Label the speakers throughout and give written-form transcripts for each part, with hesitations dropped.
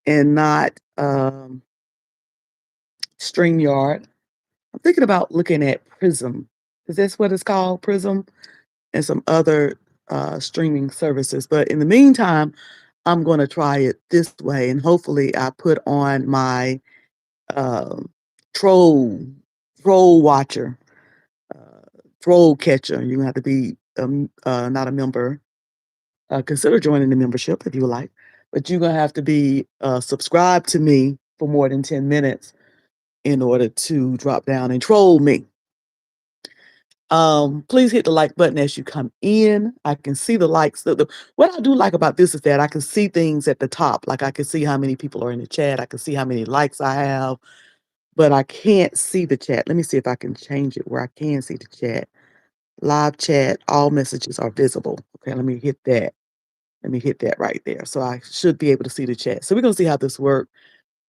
Speaker 1: and not StreamYard. I'm thinking about looking at Prism. Is this what it's called? Prism and some other streaming services. But in the meantime, I'm going to try it this way, and hopefully, I put on my uh, troll troll watcher, uh, troll catcher. You have to be not a member. Consider joining the membership if you would like, but you're gonna have to be subscribed to me for more than 10 minutes in order to drop down and troll me. Please hit the like button as you come in. I can see the likes. What I do like about this is that I can see things at the top. Like I can see how many people are in the chat. I can see how many likes I have, but I can't see the chat. Let me see if I can change it where I can see the chat. Live chat, all messages are visible. Okay, let me hit that. Let me hit that right there. So I should be able to see the chat. So we're gonna see how this works.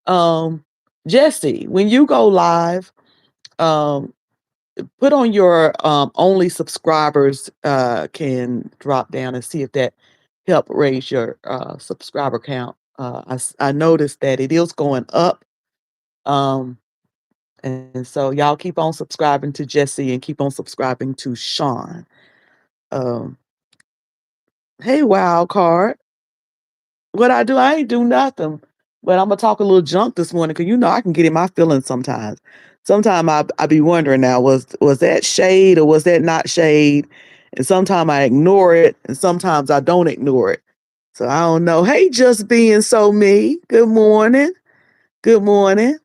Speaker 1: Um, Jesse, when you go live, um, put on your only subscribers can drop down and see if that help raise your subscriber count. I noticed that it is going up. Um, and so y'all keep on subscribing to Jesse and keep on subscribing to Sean. Um, hey, wild card. What I do, I ain't do nothing. But I'm gonna talk a little junk this morning because I can get in my feelings sometimes. Sometimes I be wondering now, was that shade or was that not shade? And sometimes I ignore it, and sometimes I don't ignore it. So I don't know. Hey, just being so me. Good morning. Good morning.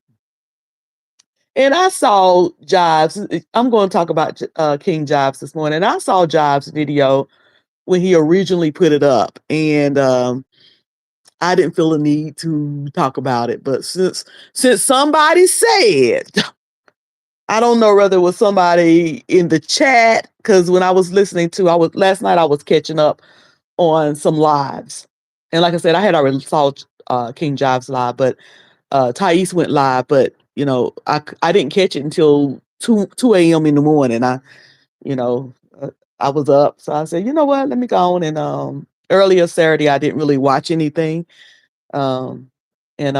Speaker 1: And I saw Jives. I'm going to talk about King Jives this morning. I saw Jives' video when he originally put it up, and I didn't feel a need to talk about it. But since somebody said, I don't know whether it was somebody in the chat, because when I was listening to, last night I was catching up on some lives, and like I said, I had already saw King Jives live, but Thais went live, but I didn't catch it until 2 a.m. in the morning. You know, I was up, so I said, you know what, let me go on. And earlier Saturday, I didn't really watch anything. Um, and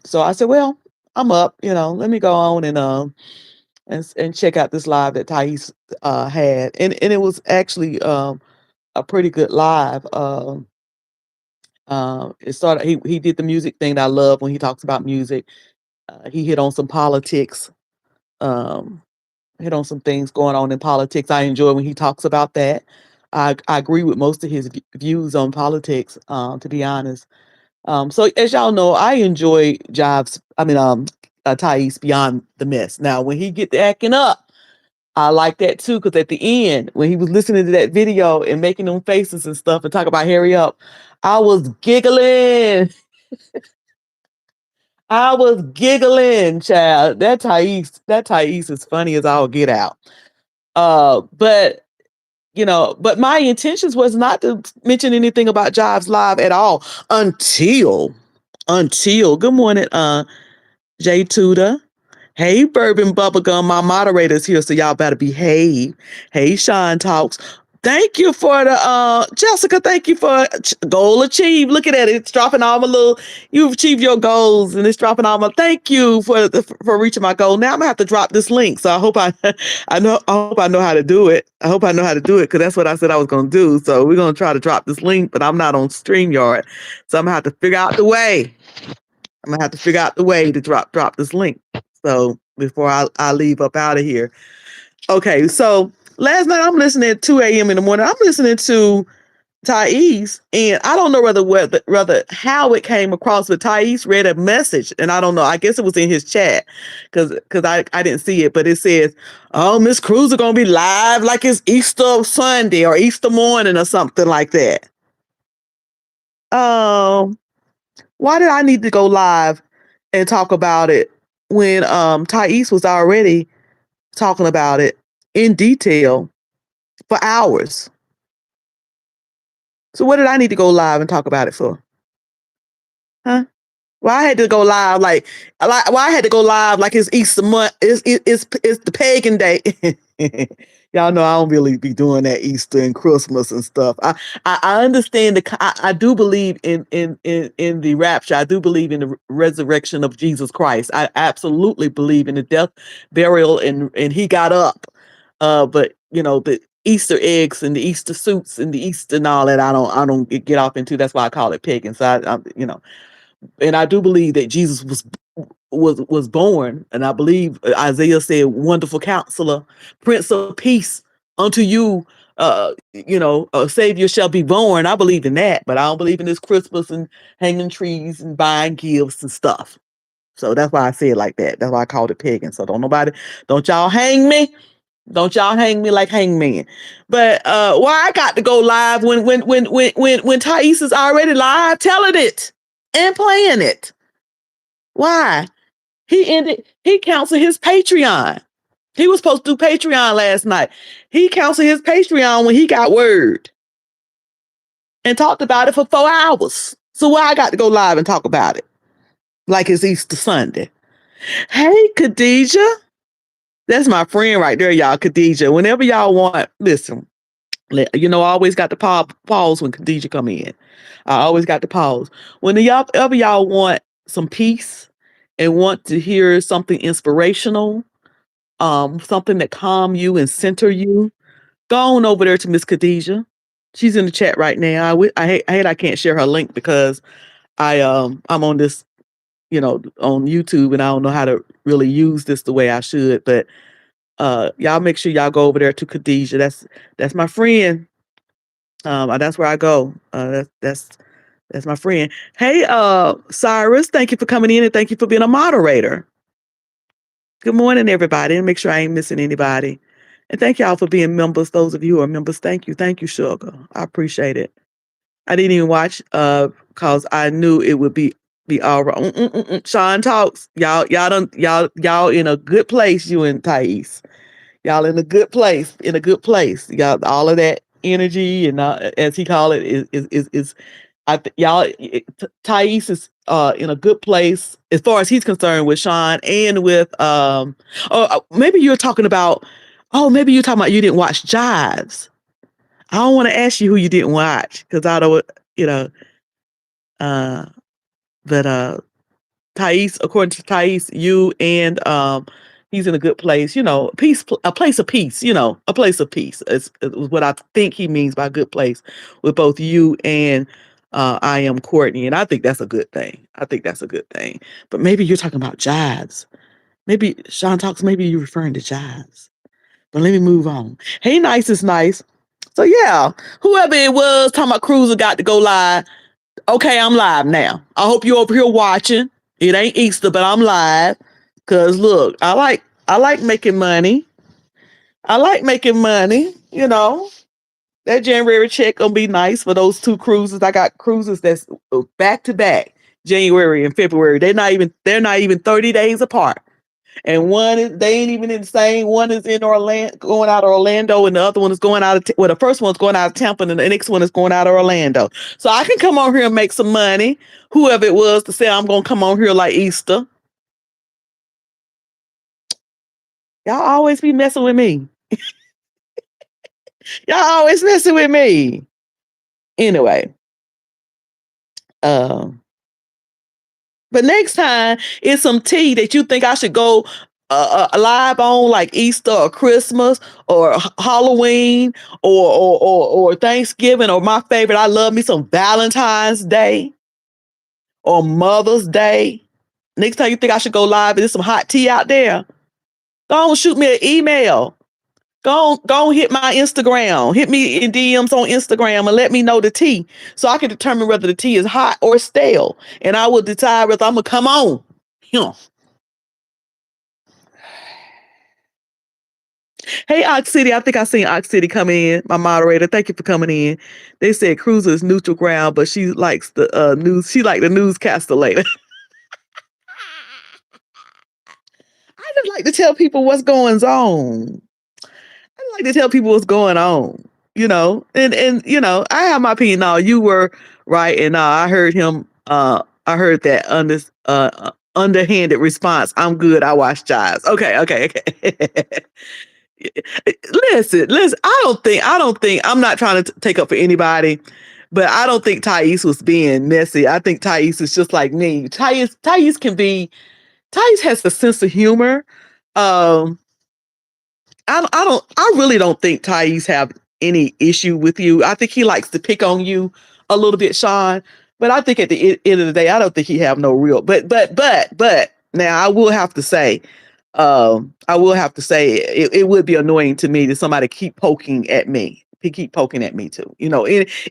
Speaker 1: so I said, well, I'm up, let me go on and check out this live that Thais had. And it was actually a pretty good live. It started, he did the music thing that I love when he talks about music. He hit on some politics, um, hit on some things going on in politics. I enjoy when he talks about that. I agree with most of his views on politics, to be honest. So as y'all know, I enjoy Thais beyond the mess. Now, when he get to acting up, I like that too, because at the end, when he was listening to that video and making them faces and stuff and talk about hurry up, I was giggling. I was giggling, child. That Thais is funny as all get out. But but my intentions was not to mention anything about Jives Live at all until good morning, Jay Tudor. Hey, Bourbon Bubblegum, my moderator's here, so y'all better behave. Hey, Sean Talks. Thank you for the Jessica. Thank you for goal achieved. Look at that. It's dropping all my little. You've achieved your goals, and it's dropping all my. Thank you for reaching my goal. Now I'm gonna have to drop this link. So I hope I hope I know how to do it. I hope I know how to do it because that's what I said I was gonna do. So we're gonna try to drop this link, but I'm not on StreamYard, so I'm gonna have to figure out the way. I'm gonna have to figure out the way to drop this link. So before I leave up out of here. Okay, so last night I'm listening at 2 a.m. in the morning. I'm listening to Thais, and I don't know whether how it came across, but Thais read a message, and I don't know. I guess it was in his chat because I didn't see it, but it says, "Oh, Miss Cruz are gonna be live like it's Easter Sunday or Easter morning or something like that." Um, why did I need to go live and talk about it when Thais was already talking about it in detail for hours? So what did I need to go live and talk about it for? Huh? Why I had to go live why I had to go live like it's Easter month, it's the pagan day. Y'all know I don't really be doing that Easter and Christmas and stuff. I understand I do believe in the rapture. I do believe in the resurrection of Jesus Christ. I absolutely believe in the death, burial, and he got up. But you know, the Easter eggs and the Easter suits and the Easter and all that, I don't get off into. That's why I call it pagan. So you know, and I do believe that Jesus was born, and I believe Isaiah said, "Wonderful Counselor, Prince of Peace, unto you, you know, a Savior shall be born." I believe in that, but I don't believe in this Christmas and hanging trees and buying gifts and stuff. So that's why I say it like that. That's why I called it pagan. So don't y'all hang me. Don't y'all hang me like hangman. But why I got to go live when Thais is already live telling it and playing it? Why? He canceled his Patreon. He was supposed to do Patreon last night. He canceled his Patreon when he got word and talked about it for 4 hours. So why I got to go live and talk about it? Like it's Easter Sunday. Hey, Khadijah. That's my friend right there, y'all, Khadijah. Whenever y'all want, listen, you know, I always got to pause when Khadijah come in. I always got to pause. When ever y'all want some peace and want to hear something inspirational, something that calm you and center you, go on over there to Miss Khadijah. She's in the chat right now. I hate I can't share her link because I'm on this, you know, on YouTube, and I don't know how to really use this the way I should. But y'all make sure y'all go over there to Khadijah. That's my friend. That's where I go. That's my friend. Hey, Cyrus, thank you for coming in and thank you for being a moderator. Good morning, everybody, and make sure I ain't missing anybody. And thank y'all for being members. Those of you who are members, thank you. Thank you, Sugar. I appreciate it. I didn't even watch because I knew it would be all right. Sean talks. Y'all in a good place, you and Thais. Y'all in a good place, in a good place. Y'all all of that energy and as he called it is y'all Thais is in a good place as far as he's concerned with Sean and with maybe you're talking about maybe you're talking about you didn't watch Jives. I don't want to ask you who you didn't watch because I don't, you know, uh but Thais, according to Thais, you and he's in a good place, you know, a place of peace, you know, a place of peace is what I think he means by good place with both you and I am Courtney, and I think that's a good thing. I think that's a good thing. But maybe you're talking about Jives. Maybe Sean talks. Maybe you're referring to Jives. But let me move on. Hey, nice is nice. So yeah, whoever it was talking about Cruiser got to go live. Okay, I'm live now. I hope you're over here watching. It ain't Easter, but I'm live. Cause look, I like making money. I like making money, you know. That January check gonna be nice for those two cruises. I got cruises that's back to back, January and February. They're not even 30 days apart. And they ain't even in the same. One is in Orlando, going out of Orlando, and the other one is going out of the first one's going out of Tampa, and the next one is going out of Orlando. So I can come on here and make some money. Whoever it was to say I'm gonna come on here like Easter. Y'all always be messing with me. Y'all always messing with me. Anyway, um, but next time it's some tea that you think I should go live on, like Easter or Christmas or Halloween or Thanksgiving, or my favorite, I love me some Valentine's Day or Mother's Day. Next time you think I should go live and there's some hot tea out there, go on, shoot me an email. Go on, hit my Instagram. Hit me in DMs on Instagram and let me know the tea so I can determine whether the tea is hot or stale. And I will decide whether I'm going to come on. Yeah. Hey, Ox City. I think I seen Ox City come in, my moderator. Thank you for coming in. They said Cruiser is neutral ground, but she likes the news. She like the newscaster later. I just like to tell people what's going on. I like to tell people what's going on, you know, and you know, I have my opinion. No, you were right, and I heard him. I heard that underhanded response. I'm good. I watch Jives. Okay. Listen. I don't think. I'm not trying to take up for anybody, but I don't think Thais was being messy. I think Thais is just like me. Thais can be. Thais has the sense of humor. Um, I really don't think Thais have any issue with you. I think he likes to pick on you a little bit, Sean. But I think at the end of the day, I don't think he have no real. But now I will have to say it would be annoying to me that somebody keep poking at me. He keep poking at me too.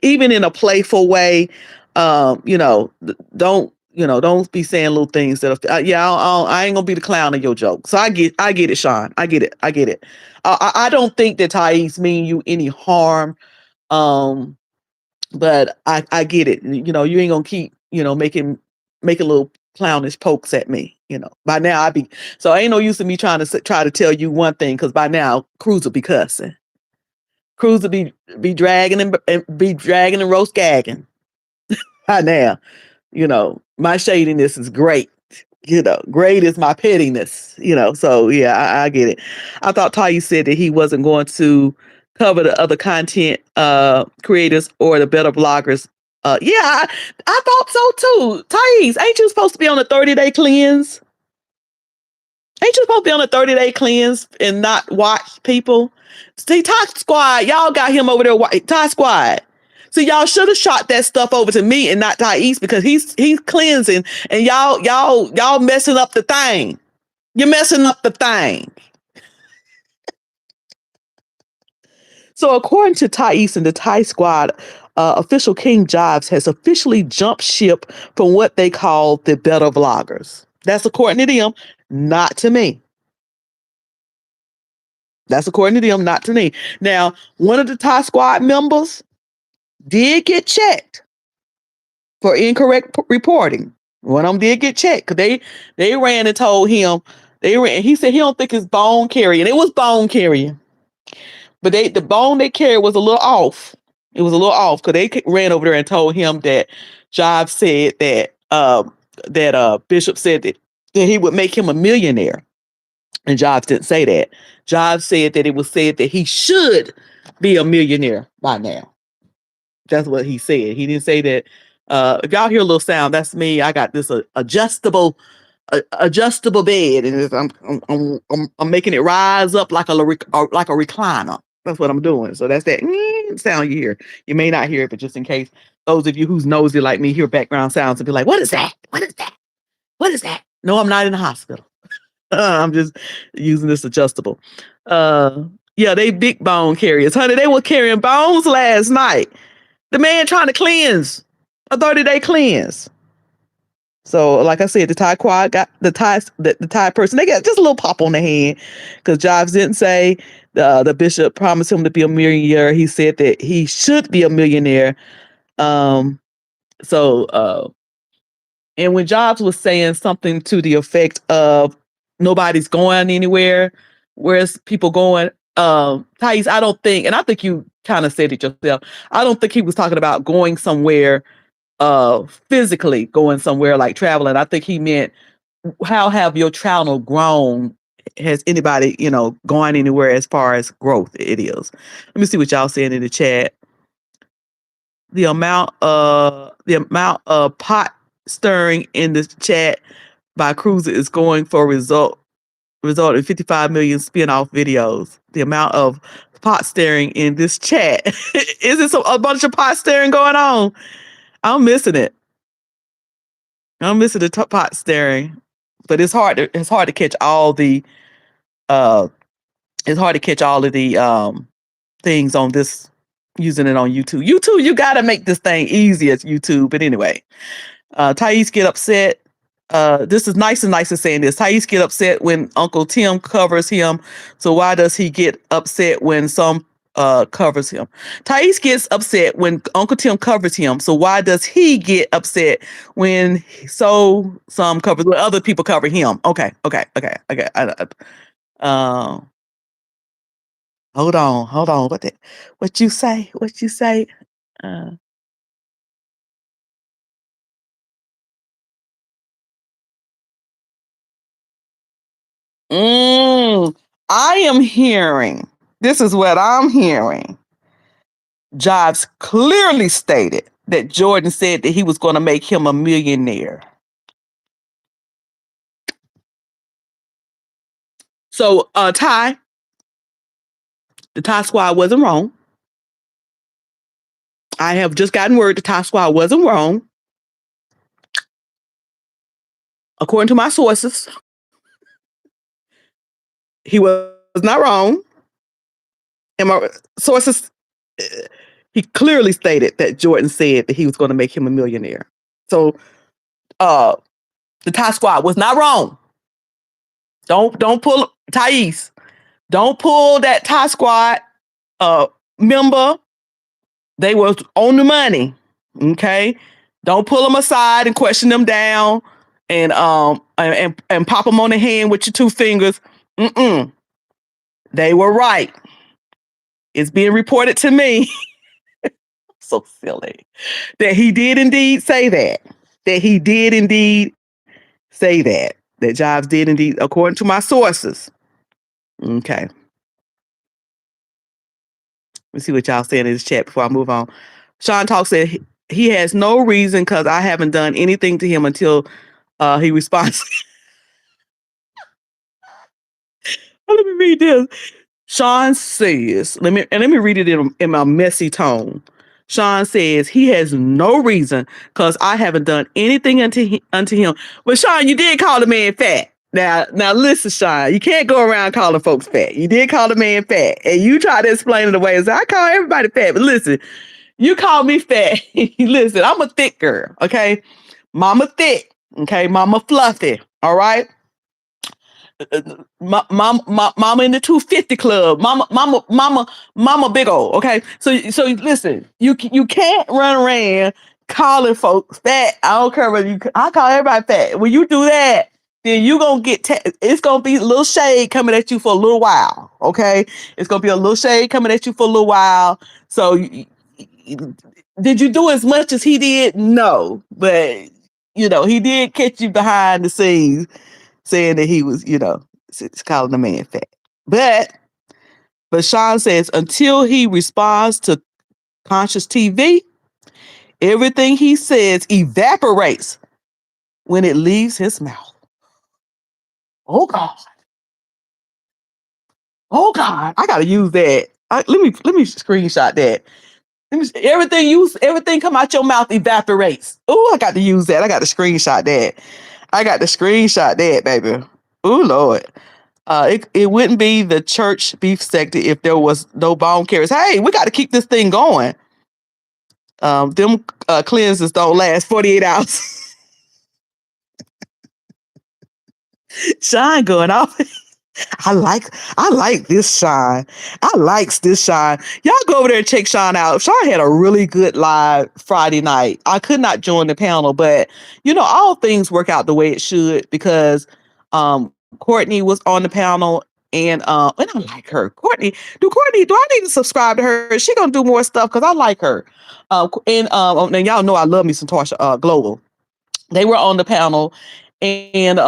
Speaker 1: Even in a playful way. Don't be saying little things that yeah, I ain't gonna be the clown of your joke. So I get it, Sean. I get it. I don't think that Thais mean you any harm. Um, but I get it. You ain't gonna keep making little clownish pokes at me. By now I be so ain't no use in me try to tell you one thing because by now Cruz will be cussing. Cruz will be dragging and be dragging and roast gagging. By now, my shadiness is great. Great is my pettiness. So yeah, I get it. I thought Tayu said that he wasn't going to cover the other content creators or the better bloggers. Yeah, I thought so too. Thais, ain't you supposed to be on a 30-day cleanse? Ain't you supposed to be on a 30-day cleanse and not watch people? See, Ty Squad, y'all got him over there. Ty Squad. See, y'all should have shot that stuff over to me and not Thais because he's cleansing and y'all messing up the thing. You're messing up the thing. So according to Thais and the Thai Squad, official KingJives has officially jumped ship from what they call the better vloggers. That's according to them, not to me. That's according to them, not to me. Now, one of the Thai Squad members did get checked for incorrect reporting. One of them did get checked because they ran and told him they ran. He said he don't think it's bone carrying. It was bone carrying, but the bone they carried was a little off. It was a little off because they ran over there and told him that Jive said that Bishop said that he would make him a millionaire. And Jobs didn't say that. Jobs said that it was said that he should be a millionaire by now. That's what he said. He didn't say that. If y'all hear a little sound, that's me. I got this adjustable bed, and I'm making it rise up like a recliner. That's what I'm doing. So that's that sound you hear. You may not hear it, but just in case those of you who's nosy like me hear background sounds and be like, "What is that? What is that? What is that?" No, I'm not in the hospital. I'm just using this adjustable. Yeah, they big bone carriers. Honey, they were carrying bones last night. The man trying to cleanse a 30-day cleanse. So, like I said, the Thai quad got the Thai person, they got just a little pop on the hand because Jives didn't say the bishop promised him to be a millionaire. He said that he should be a millionaire. Um, so and when Jobs was saying something to the effect of nobody's going anywhere, where's people going? Thais, I don't think, and I think you kind of said it yourself. I don't think he was talking about going somewhere, physically going somewhere like traveling. I think he meant how have your channel grown? Has anybody, gone anywhere as far as growth? It is. Let me see what y'all saying in the chat. The amount of pot stirring in the chat by Cruiser is going for result in 55 million spin-off videos. The amount of pot stirring in this chat. Is this a bunch of pot stirring going on? I'm missing it. I'm missing the pot stirring. But it's hard to catch all the uh it's hard to catch all of the things on this using it on YouTube. YouTube, you gotta make this thing easy as YouTube. But anyway, Thais get upset. This is nice and nice saying this. Thais get upset when Uncle Tim covers him. So why does he get upset when some covers him? Thais gets upset when Uncle Tim covers him. So why does he get upset when some covers when other people cover him? Okay. Uh, hold on. What you say? What you say? Uh, mm, I am hearing, this is what I'm hearing. Jives clearly stated that Jordan said that he was going to make him a millionaire. So, Ty, the Ty Squad wasn't wrong. I have just gotten word the Ty Squad wasn't wrong. According to my sources, he was not wrong. And my sources, uh, he clearly stated that Jordan said that he was going to make him a millionaire. So, uh, the Ty Squad was not wrong. Don't pull Thais. Don't pull that Ty Squad member. They were on the money. Okay. Don't pull them aside and question them down and pop them on the hand with your two fingers. Mm-mm. They were right. It's being reported to me. So silly. That he did indeed say that. That he did indeed say that. That Jives did indeed, according to my sources. Okay. Let's see what y'all saying in this chat before I move on. Sean Talk said he has no reason because I haven't done anything to him until he responds. Let me read this. Sean says, let me read it in my messy tone. Sean says he has no reason because I haven't done anything unto him. But Sean, you did call the man fat. Now listen, Sean, you can't go around calling folks fat. You did call the man fat, and you try to explain it away. So I call everybody fat, but listen, you call me fat. Listen, I'm a thick girl, okay? Mama thick, okay? Mama fluffy, all right? Mama in the 250 club. Mama big old. Okay, so listen, you can't run around calling folks fat. I don't care whether I call everybody fat. When you do that, then you gonna get it's gonna be a little shade coming at you for a little while. Okay, it's gonna be a little shade coming at you for a little while. So did you do as much as he did? No, but he did catch you behind the scenes saying that he was, calling the man fat. But Sean says until he responds to conscious TV, everything he says evaporates when it leaves his mouth. Oh God. Oh God. I gotta use that. Let me screenshot that. Everything come out your mouth evaporates. Oh, I got to use that. I got to screenshot that. Baby. Oh Lord. It wouldn't be the church beef sector if there was no bone carriers. Hey, we got to keep this thing going. Them cleanses don't last 48 hours. Shine going off. I like this Shine. I likes this Shine. Y'all go over there and check Shine out. Shine had a really good live Friday night. I could not join the panel, but all things work out the way it should because Courtney was on the panel and I like her. Courtney, do I need to subscribe to her? She gonna do more stuff because I like her. And y'all know I love me some Tarsha Global. They were on the panel and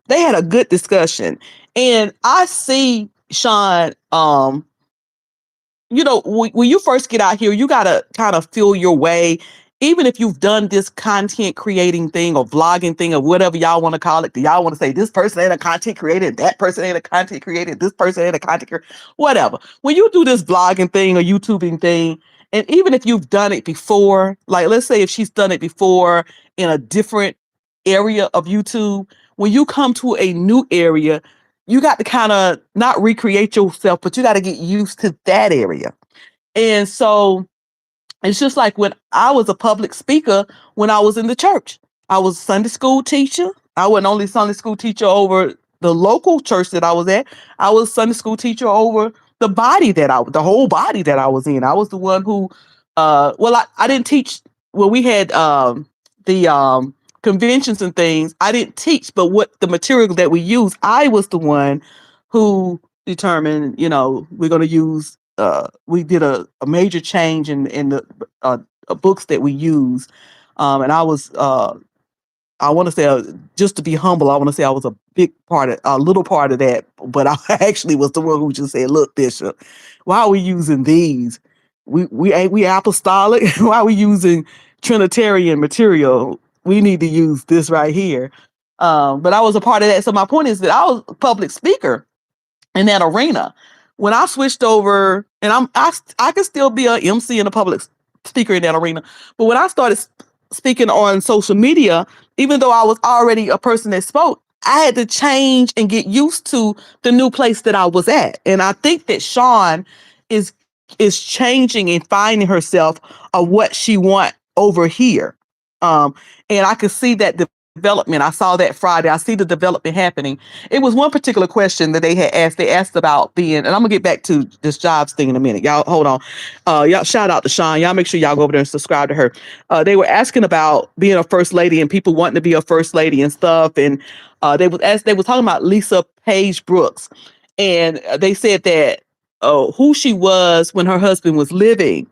Speaker 1: they had a good discussion. And I see Sean, when you first get out here, you got to kind of feel your way. Even if you've done this content creating thing or vlogging thing or whatever y'all want to call it, do y'all want to say this person ain't a content creator, that person ain't a content creator, this person ain't a content creator, whatever. When you do this vlogging thing or YouTubing thing, and even if you've done it before, like let's say if she's done it before in a different area of YouTube, when you come to a new area, you got to kind of not recreate yourself, but you got to get used to that area. And so it's just like when I was a public speaker when I was in the church. I was a Sunday school teacher. I wasn't only Sunday school teacher over the local church that I was at. I was Sunday school teacher over the whole body that I was in. I was the one who, I didn't teach. Well, we had the conventions and things. I didn't teach, but what the material that we use, I was the one who determined, we're going to use, we did a major change in the books that we use. And I was I want to say, just to be humble, I want to say I was a little part of that, but I actually was the one who just said, "Look, Bishop, why are we using these? We ain't we apostolic. Why are we using Trinitarian material? We need to use this right here." But I was a part of that. So my point is that I was a public speaker in that arena. When I switched over, and I can still be a MC and a public speaker in that arena, but when I started speaking on social media, even though I was already a person that spoke, I had to change and get used to the new place that I was at. And I think that Sean is is changing and finding herself of what she want over here. Um, and I could see that development. I saw that Friday. I see the development happening. It was one particular question that they had asked. They asked about being, and I'm gonna get back to this Jives thing in a minute. Y'all hold on. Y'all shout out to Sean. Y'all make sure y'all go over there and subscribe to her. They were asking about being a first lady and people wanting to be a first lady and stuff. And they was talking about Lisa Page Brooks, and they said that who she was when her husband was living,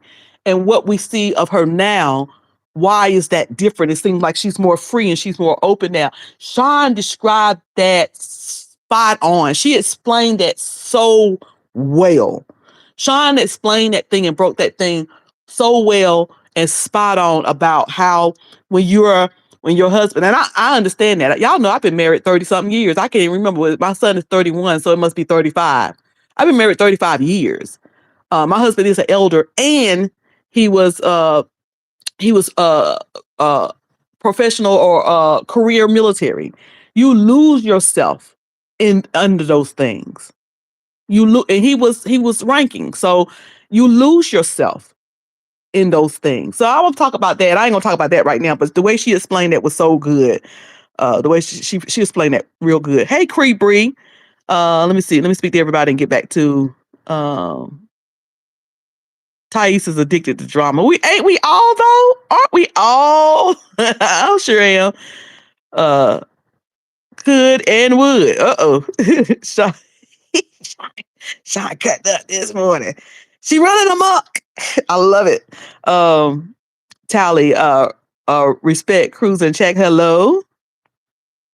Speaker 1: and what we see of her now. Why is that different? It seems like she's more free and she's more open now. Sean described that spot on. She explained that so well. Sean explained that thing and broke that thing so well and spot on about how when you're when your husband, and I understand that. Y'all know I've been married 30 something years. I can't even remember. My son is 31, so it must be 35. I've been married 35 years. My husband is an elder, and he was he was professional or career military. You lose yourself in under those things. You look, and he was ranking, so you lose yourself in those things. So I want to talk about that. I ain't gonna talk about that right now, but the way she explained that was so good. The way she explained that real good. Hey, Cree Bree. Let me see. Let me speak to everybody and get back to Thais is addicted to drama. We ain't we all though? Aren't we all? I sure am. Uh, could and would. Uh-oh. Sean, Sean cut up this morning. She running amok. I love it. Tally, respect, cruise and check. Hello.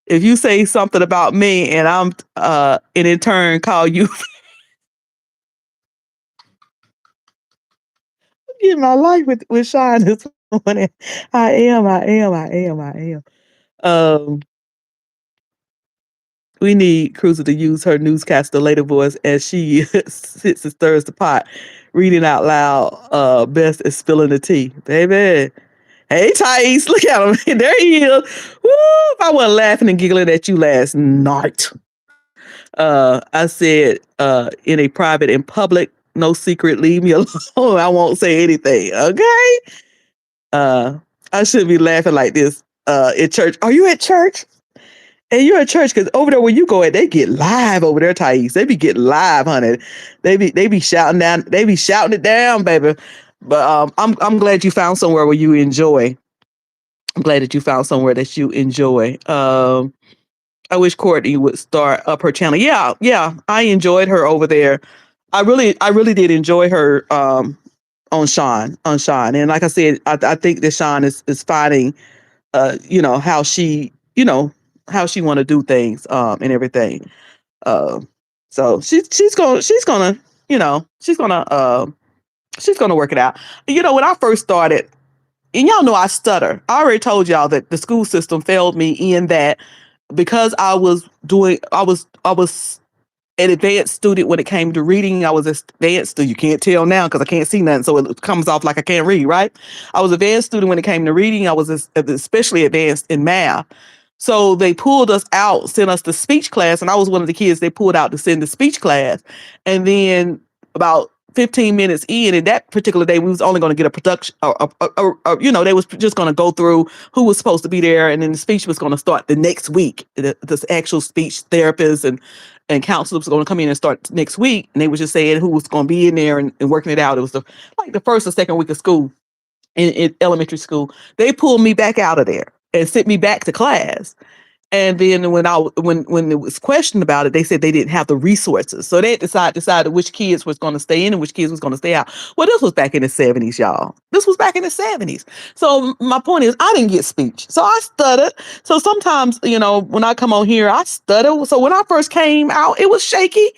Speaker 1: If you say something about me and I'm and in turn call you in my life with Sean this morning. I am. Um, we need Cruiser to use her newscaster later voice as she sits and stirs the pot, reading out loud. Best is spilling the tea, baby. Hey, Thais, look at him. There he is. Woo! If I wasn't laughing and giggling at you last night. I said in a private and public, no secret, leave me alone. I won't say anything. Okay. I shouldn't be laughing like this at church. Are you at church? And you're at church because over there where you go at, they get live over there, Thais. They be getting live, honey. They be shouting down, they be shouting it down, baby. But I'm glad you found somewhere where you enjoy. I'm glad that you found somewhere that you enjoy. I wish Courtney would start up her channel. Yeah. I enjoyed her over there. I really did enjoy her on Sean. And like I said, I think that Sean is finding how she, how she want to do things and everything. So she's gonna, she's gonna work it out. When I first started, and y'all know I stutter. I already told y'all that the school system failed me in that because I was an advanced student when it came to reading. I was advanced student. You can't tell now because I can't see nothing, so it comes off like I can't read, right? I was advanced student when it came to reading. I was especially advanced in math. So they pulled us out, sent us to speech class, and I was one of the kids they pulled out to send to speech class. And then about 15 minutes in, and that particular day, we was only going to get a production, they was just going to go through who was supposed to be there, and then the speech was going to start the next week. The actual speech therapist and counselors were going to come in and start next week, and they were just saying who was going to be in there and working it out. It was like the first or second week of school in elementary school. They pulled me back out of there and sent me back to class. And then when it was questioned about it, they said they didn't have the resources. So they decided which kids was going to stay in and which kids was going to stay out. Well, this was back in the 70s, y'all. This was back in the 70s. So my point is, I didn't get speech. So I stuttered. So sometimes, when I come on here, I stutter. So when I first came out, it was shaky.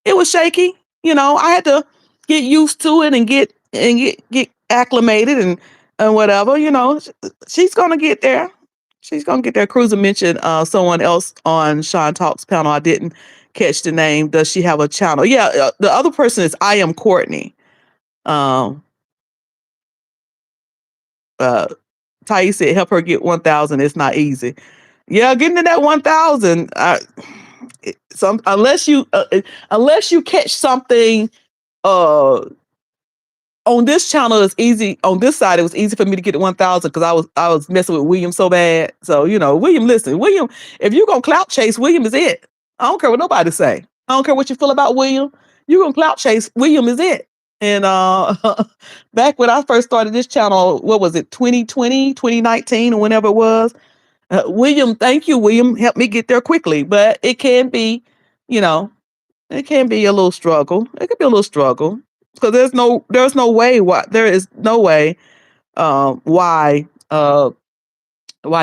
Speaker 1: It was shaky. I had to get used to it and get acclimated and whatever. She's gonna get there. She's gonna get there. Cruiser mentioned someone else on Sean Talk's panel. I didn't catch the name. Does she have a channel? Yeah, the other person is I Am Courtney. Um, uh, Thais said, help her get 1,000. It's not easy. Yeah, getting to that 1,000. Unless you catch something uh on this channel, it's easy. On this side, it was easy for me to get to 1,000 because I was messing with William so bad. So William, listen, William, if you're gonna clout chase, William is it. I don't care what nobody say. I don't care what you feel about William. You're gonna clout chase, William is it. And back when I first started this channel, what was it, 2020, 2019, or whenever it was, William, thank you, William, helped me get there quickly. But it can be, you know, it can be a little struggle. It could be a little struggle because there's no way there is no way why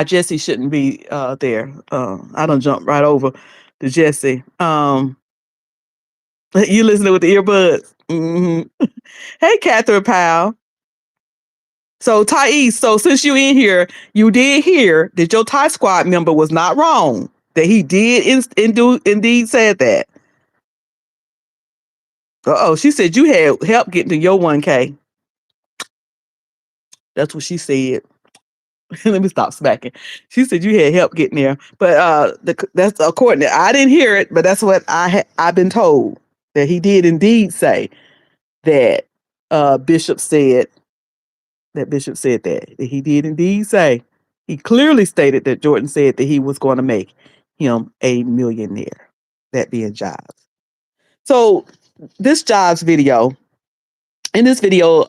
Speaker 1: Jesse shouldn't be there. I don't jump right over to Jesse. You listening with the earbuds? Mm-hmm. Hey, Catherine Powell. So Thais, so since you in here, you did hear that your Thai squad member was not wrong. That he did indeed said that. She said you had help getting to your 1K. That's what she said. Let me stop smacking. She said you had help getting there, but that's according to, I didn't hear it, but that's what I've been told, that he did indeed say that. Bishop said that he did indeed say. He clearly stated that Jordan said that he was going to make him a millionaire. That being Jives. So this Jives video. In this video,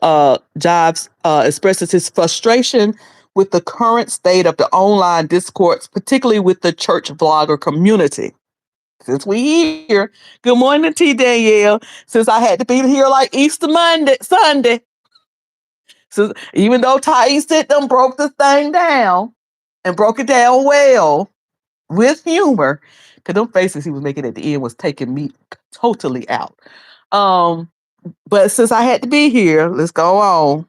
Speaker 1: Jives expresses his frustration with the current state of the online discourse, particularly with the church vlogger community. Since we here, good morning, T. Danielle. Since I had to be here like Easter Sunday. So even though Thais said them broke the thing down and broke it down well with humor, because them faces he was making at the end was taking me totally out. But since I had to be here, let's go on.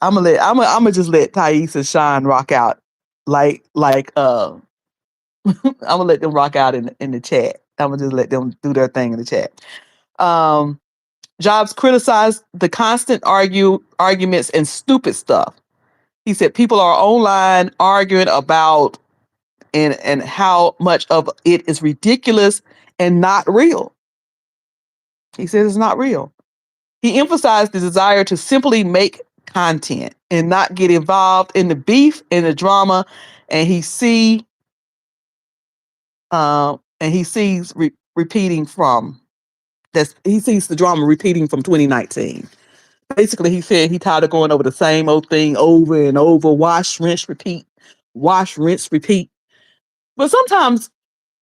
Speaker 1: I'm gonna just let Thais and Sean rock out, I'm gonna let them rock out in the chat. I'm gonna just let them do their thing in the chat. Jobs criticized the constant arguments and stupid stuff. He said people are online arguing about and how much of it is ridiculous and not real. He says it's not real. He emphasized the desire to simply make content and not get involved in the beef and the drama. And he sees repeating from he sees the drama repeating from 2019. Basically, he said he tired of going over the same old thing over and over, wash, rinse, repeat, wash, rinse, repeat. But sometimes,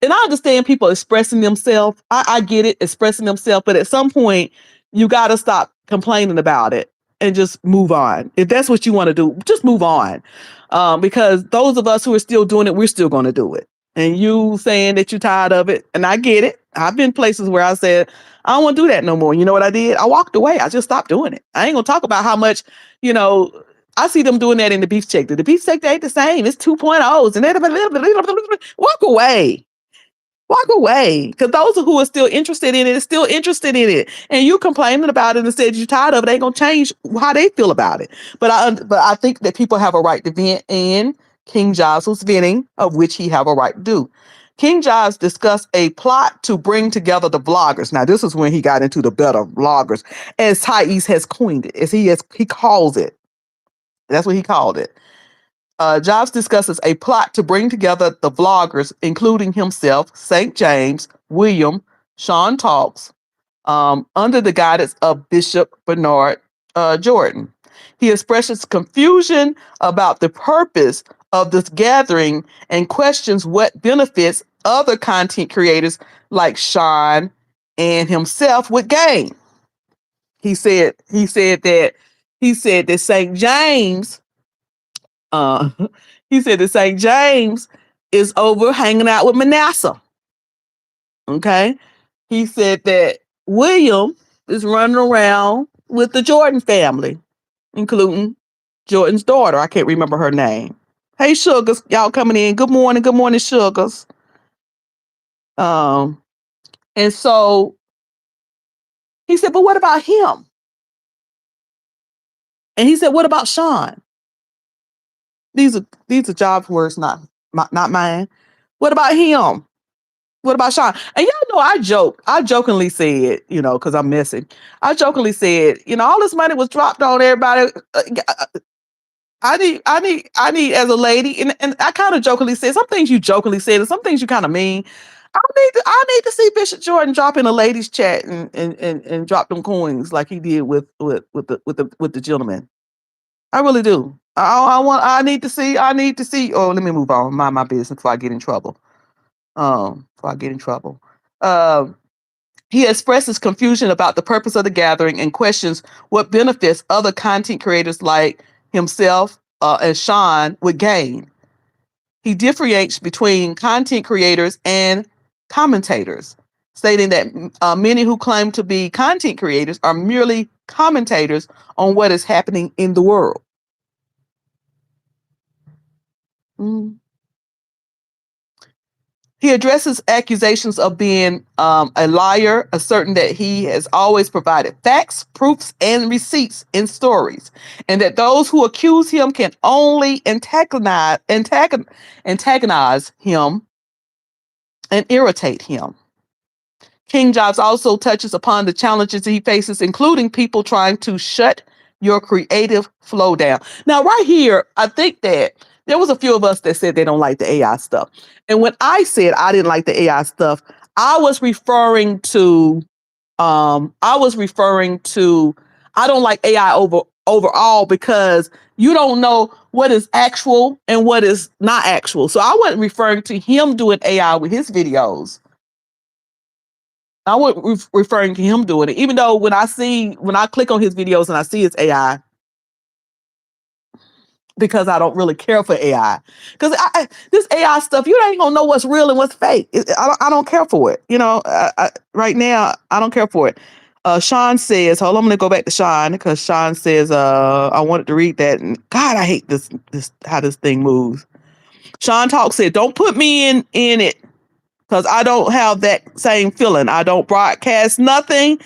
Speaker 1: and I understand people expressing themselves. I get it, expressing themselves, but at some point, you got to stop complaining about it and just move on. If that's what you want to do, just move on. Because those of us who are still doing it, we're still going to do it. And you saying that you're tired of it, and I get it. I've been places where I said, I don't want to do that no more. You know what I did? I walked away. I just stopped doing it. I ain't going to talk about how much, I see them doing that in the beef sector. The beef sector ain't the same. It's 2.0s and walk away. Walk away. Because those who are still interested in it is still interested in it. And you complaining about it and said you're tired of it, ain't gonna change how they feel about it. But I think that people have a right to vent, and KingJives was venting, of which he have a right to do. KingJives discussed a plot to bring together the vloggers. Now, this is when he got into the better vloggers, as Thais has coined it, as he calls it. That's what he called it. Jives discusses a plot to bring together the vloggers, including himself, St. James, William, Sean Talks, under the guidance of Bishop Bernard Jordan. He expresses confusion about the purpose of this gathering and questions what benefits other content creators like Sean and himself would gain. He said that St. James, uh, he said that St. James is over hanging out with Manasseh. Okay. He said that William is running around with the Jordan family, including Jordan's daughter. I can't remember her name. Hey, Sugars, y'all coming in. Good morning, Sugars. Um, and so he said, but what about him? And he said, what about Sean? These are job words, not mine. What about him? What about Sean? And y'all know I jokingly said, because I'm messing. I jokingly said, all this money was dropped on everybody. I need as a lady, and I kind of jokingly said some things you jokingly said, and some things you kind of mean. I need to see Bishop Jordan drop in a ladies chat and drop them coins like he did with the gentleman. I really do. I need to see. Oh, let me move on. Mind my business before I get in trouble. Before I get in trouble. Um, he expresses confusion about the purpose of the gathering and questions what benefits other content creators like himself and Sean would gain. He differentiates between content creators and commentators, stating that many who claim to be content creators are merely commentators on what is happening in the world. Mm. He addresses accusations of being a liar, asserting that he has always provided facts, proofs, and receipts in stories, and that those who accuse him can only antagonize him and irritate him. KingJives also touches upon the challenges he faces, including people trying to shut your creative flow down. Now, right here, I think that there was a few of us that said they don't like the AI stuff. And when I said I didn't like the AI stuff, I was referring to I don't like AI overall because you don't know what is actual and what is not actual. So I wasn't referring to him doing AI with his videos. I was referring to him doing it, even though when I click on his videos and I see it's AI, because I don't really care for AI. Because this AI stuff, you ain't gonna know what's real and what's fake. I don't care for it. Right now, I don't care for it. Sean says, hold on, I'm gonna go back to Sean because Sean says, I wanted to read that. And God, I hate this how this thing moves. Sean Talk said, don't put me in it because I don't have that same feeling. I don't broadcast nothing.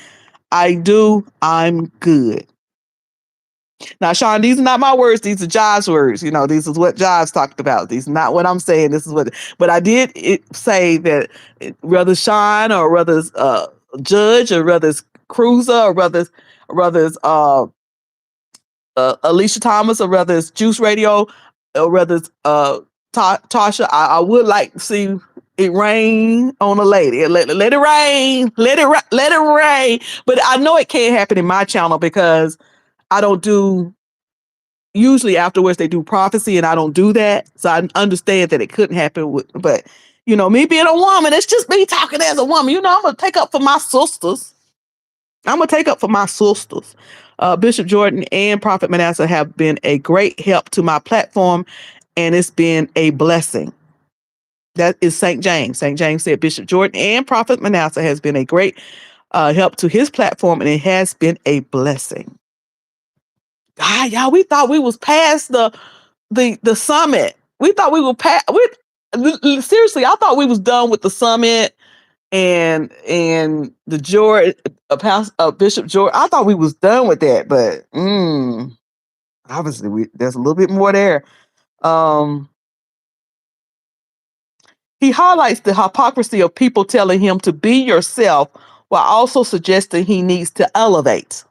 Speaker 1: I'm good. Now, Sean, these are not my words. These are Jives' words. This is what Jives talked about. These are not what I'm saying. This is what, but I did say that whether Sean or whether it's Judge or whether it's Cruiser or whether it's Alicia Thomas or whether it's Juice Radio or whether it's Tasha, I would like to see it rain on a lady. Let it rain. Let it rain. But I know it can't happen in my channel because I don't do, usually afterwards they do prophecy and I don't do that. So I understand that it couldn't happen but me being a woman, it's just me talking as a woman. I'm going to take up for my sisters. Bishop Jordan and Prophet Manasseh have been a great help to my platform and it's been a blessing. That is St. James. St. James said Bishop Jordan and Prophet Manasseh has been a great help to his platform and it has been a blessing. God, y'all, we thought we was past the summit. We thought we were past. Seriously, I thought we was done with the summit and the George, Bishop George. I thought we was done with that, but obviously there's a little bit more there. He highlights the hypocrisy of people telling him to be yourself while also suggesting he needs to elevate.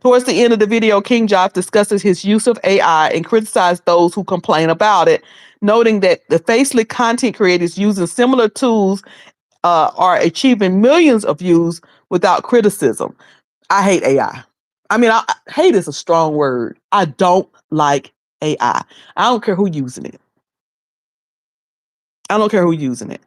Speaker 1: Towards the end of the video, KingJives discusses his use of AI and criticizes those who complain about it, noting that the faceless content creators using similar tools are achieving millions of views without criticism. I hate AI. I mean, hate is a strong word. I don't like AI. I don't care who using it. I don't care who using it.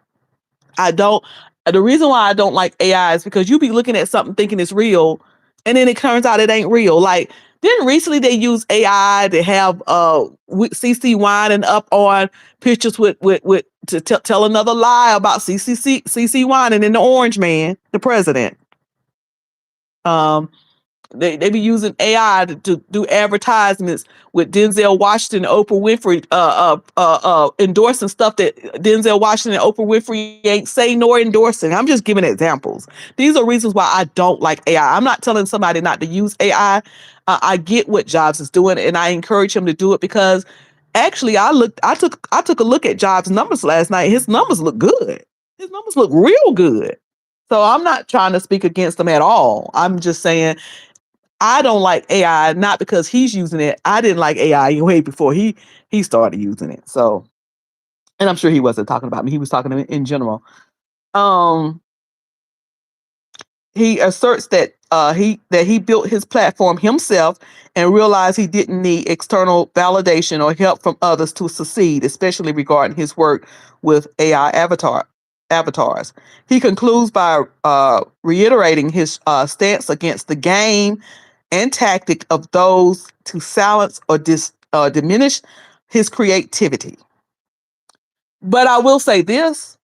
Speaker 1: I don't. The reason why I don't like AI is because you be looking at something thinking it's real, and then it turns out it ain't real. Like, didn't recently they use AI to have CC whining up on pictures with to tell another lie about CC whining and the Orange Man, the president. Um, they be using AI to do advertisements with Denzel Washington, Oprah Winfrey, endorsing stuff that Denzel Washington and Oprah Winfrey ain't saying nor endorsing. I'm just giving examples. These are reasons why I don't like AI. I'm not telling somebody not to use AI. I get what Jives is doing, and I encourage him to do it because actually, I took a look at Jives' numbers last night. His numbers look good. His numbers look real good. So I'm not trying to speak against them at all. I'm just saying I don't like AI, not because he's using it. I didn't like AI way before he started using it. So, and I'm sure he wasn't talking about me. He was talking to me in general. Um, he asserts that he built his platform himself and realized he didn't need external validation or help from others to succeed, especially regarding his work with AI avatars. He concludes by reiterating his stance against the game and tactic of those to silence or diminish his creativity. But I will say this,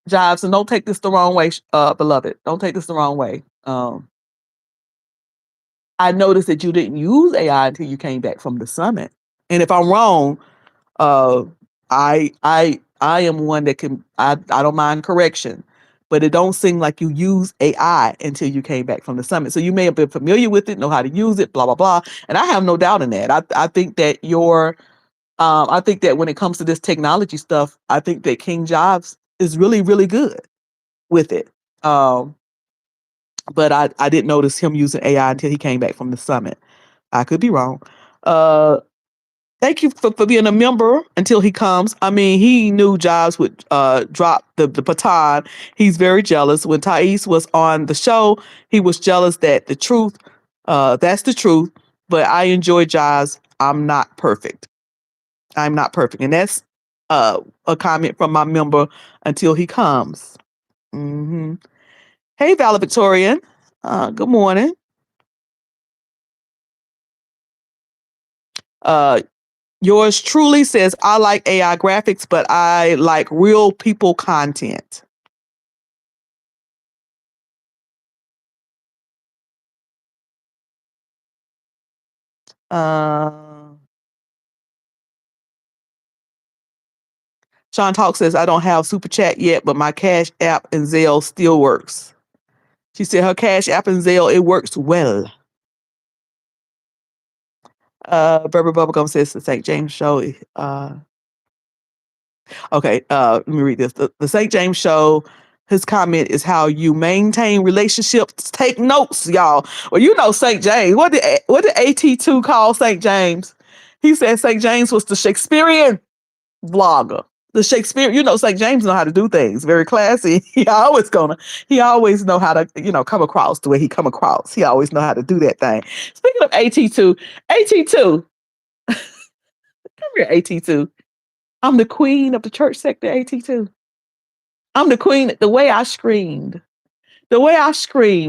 Speaker 1: Jives, and don't take this the wrong way, beloved. Don't take this the wrong way. I noticed that you didn't use AI until you came back from the summit. And if I'm wrong, uh, I am one that I don't mind correction, but it don't seem like you use AI until you came back from the summit. So you may have been familiar with it, know how to use it, blah blah blah. And I have no doubt in that. I think that I think that when it comes to this technology stuff, I think that King Jives is really really good with it. Um, but I didn't notice him using AI until he came back from the summit. I could be wrong. Uh, Thank you for being a member until he comes. I mean, he knew Jobs would drop the baton. He's very jealous. When Thais was on the show, he was jealous that that's the truth. But I enjoy Jobs. I'm not perfect. I'm not perfect. And that's a comment from my member until he comes. Hmm. Hey, Valedictorian. Good morning. Uh, Yours truly says, I like AI graphics, but I like real people content. Uh, Sean Talk says, I don't have Super Chat yet, but my Cash App and Zelle still works. She said her Cash App and Zelle, it works well. Burberry Bubblegum says the St. James Show. Okay, let me read this. The St. James Show, his comment is how you maintain relationships. Take notes, y'all. Well, you know St. James. What did AT2 call St. James? He said St. James was the Shakespearean vlogger. The Shakespeare, St. James know how to do things. Very classy. He always know how to, come across the way he come across. He always know how to do that thing. Speaking of AT2, come here, AT2. I'm the queen of the church sector, AT2. I'm the queen. The way I screamed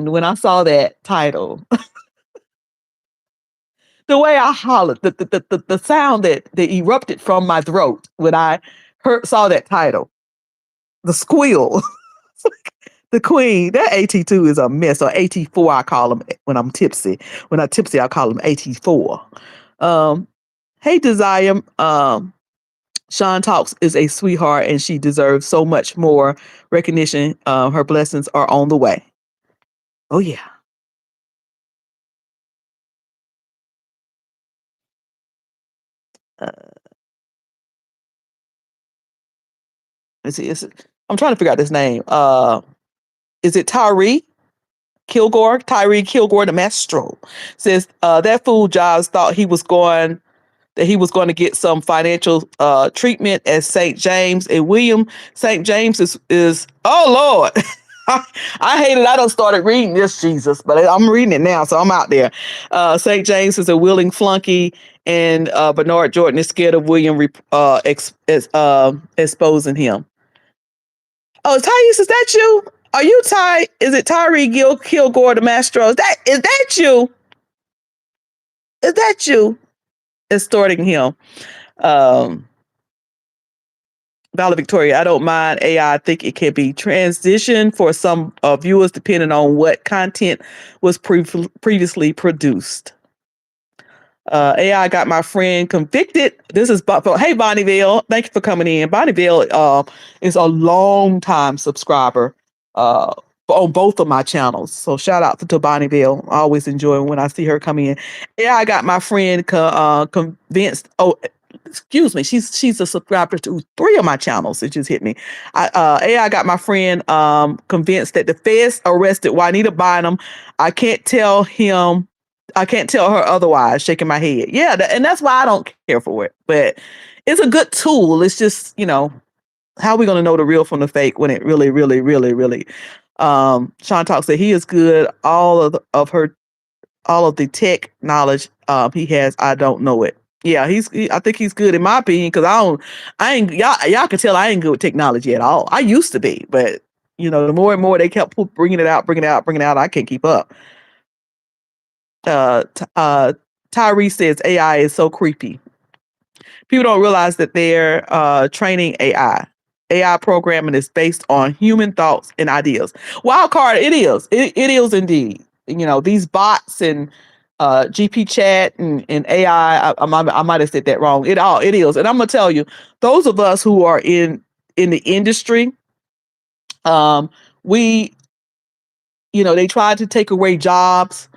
Speaker 1: when I saw that title, the way I hollered, the sound that erupted from my throat when I saw that title, the squeal, the queen. That AT2 is a mess, or AT4 I call him when I'm tipsy. When I'm tipsy, I call him AT4. Um, hey, Desire. Sean Talks is a sweetheart and she deserves so much more recognition. Her blessings are on the way. Oh, yeah. Uh, let's see. I'm trying to figure out this name. Is it Tyree Kilgore, the maestro? Says that fool Giles thought he was going to get some financial treatment at St. James. And William St. James is oh Lord. I hate it. I don't started reading this, Jesus, but I'm reading it now, so I'm out there. St. James is a willing flunky and Bernard Jordan is scared of William exposing him. Oh, Thais, is that you? Are you Ty? Is it Tyree Kilgore, the Mastro? Is that you? Is that you extorting him? Um, Valerie Victoria, I don't mind AI. I think it can be transitioned for some viewers depending on what content was previously produced. AI got my friend convicted. This is hey Bonneville, thank you for coming in. Bonneville is a long time subscriber uh, on both of my channels. So shout out to Bonneville. I always enjoy when I see her come in. AI got my friend convinced. Oh, excuse me. She's a subscriber to 3 of my channels. It just hit me. AI got my friend convinced that the feds arrested Juanita Bynum. I can't tell him I can't tell her otherwise, shaking my head. Yeah, and that's why I don't care for it. But it's a good tool. It's just, how are we going to know the real from the fake when it really, really, really, really. Sean Talk said he is good. All of the tech knowledge he has, I don't know it. Yeah, I think he's good in my opinion because I ain't y'all can tell I ain't good with technology at all. I used to be, but the more and more they kept bringing it out, I can't keep up. uh, Tyree says AI is so creepy. People don't realize that they're training AI. AI programming is based on human thoughts and ideas. Wild card, it is. It is indeed. These bots and GP chat and AI. I might have said that wrong. It is. And I'm gonna tell you, those of us who are in the industry, we they tried to take away jobs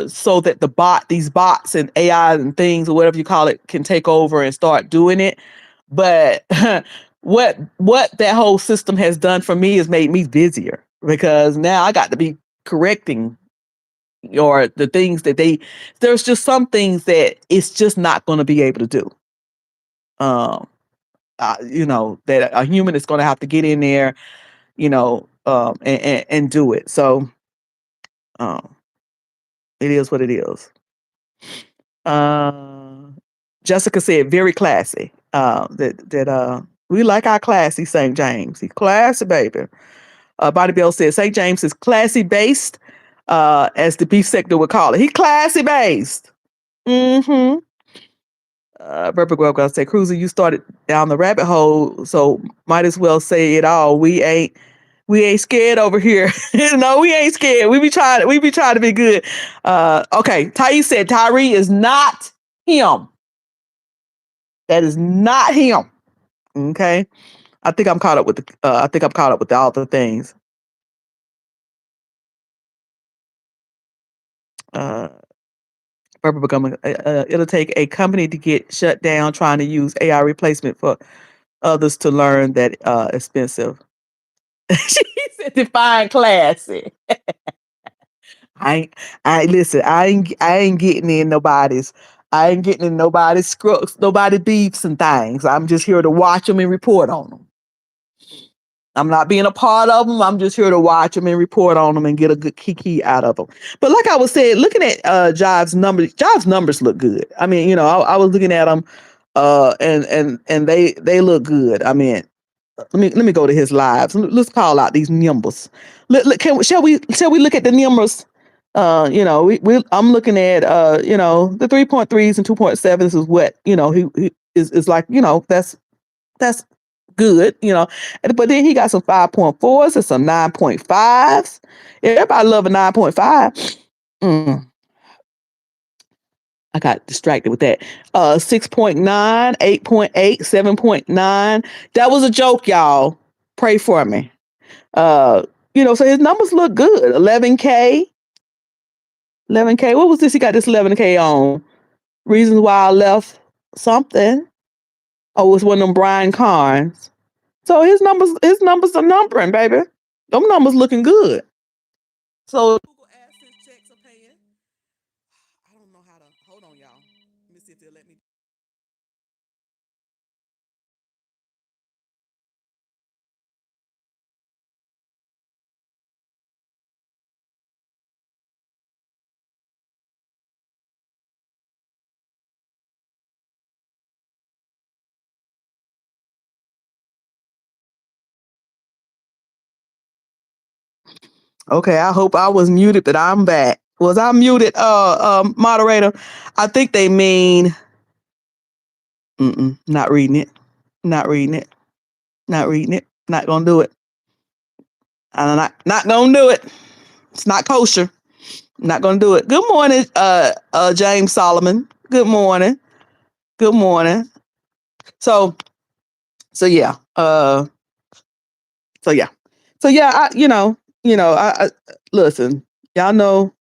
Speaker 1: so that these bots and AI and things or whatever you call it can take over and start doing it. But what that whole system has done for me is made me busier because now I got to be correcting or the things that there's just some things that it's just not going to be able to do. Um, that a human is going to have to get in there, and do it. So, um, it is what it is. Uh, Jessica said, very classy. That we like our classy St. James. He's classy, baby. Bobby Bell said, St. James is classy based, as the beef sector would call it. He classy based. Mm-hmm. Berber Guelga said, Cruiser, you started down the rabbit hole, so might as well say it all. We ain't scared over here. No, we ain't scared. We be trying to be good. Okay. Thais said Tyree is not him. That is not him. Okay. I think I'm caught up with all the things. Uh it'll take a company to get shut down trying to use AI replacement for others to learn that expensive. She said define classy. I ain't, I listen. I ain't getting in nobody's scrubs, nobody beefs and things. I'm just here to watch them and report on them. I'm not being a part of them. I'm just here to watch them and report on them and get a good kiki out of them. But like I was saying, looking at Jives numbers look good. I mean, I was looking at them, and they look good. I mean, let me go to his lives. Let's call out these numbers. Shall we look at the numbers? I'm looking at the 3.3s and 2.7s is what he is like. That's good. But then he got some 5.4s and some 9.5s. Everybody love a 9.5. Mm, I got distracted with that. 6.9, 8.8, 7.9. That was a joke, y'all. Pray for me. Uh, so his numbers look good. 11K. 11K. What was this? He got this 11K on. Reasons why I left something. Oh, it's one of them Brian Carnes. So his numbers are numbering, baby. Them numbers looking good. So Google AdSense checks are paying. I don't know how to hold on, y'all. Let me see if they'll let me. Okay, I hope I was muted, but I'm back. Was I muted, moderator? I think they mean not reading it. Not reading it. Not reading it. Not gonna do it. I'm not gonna do it. It's not kosher. Not gonna do it. Good morning, James Solomon. Good morning. Good morning. So so yeah. So yeah. So yeah, I listen, y'all know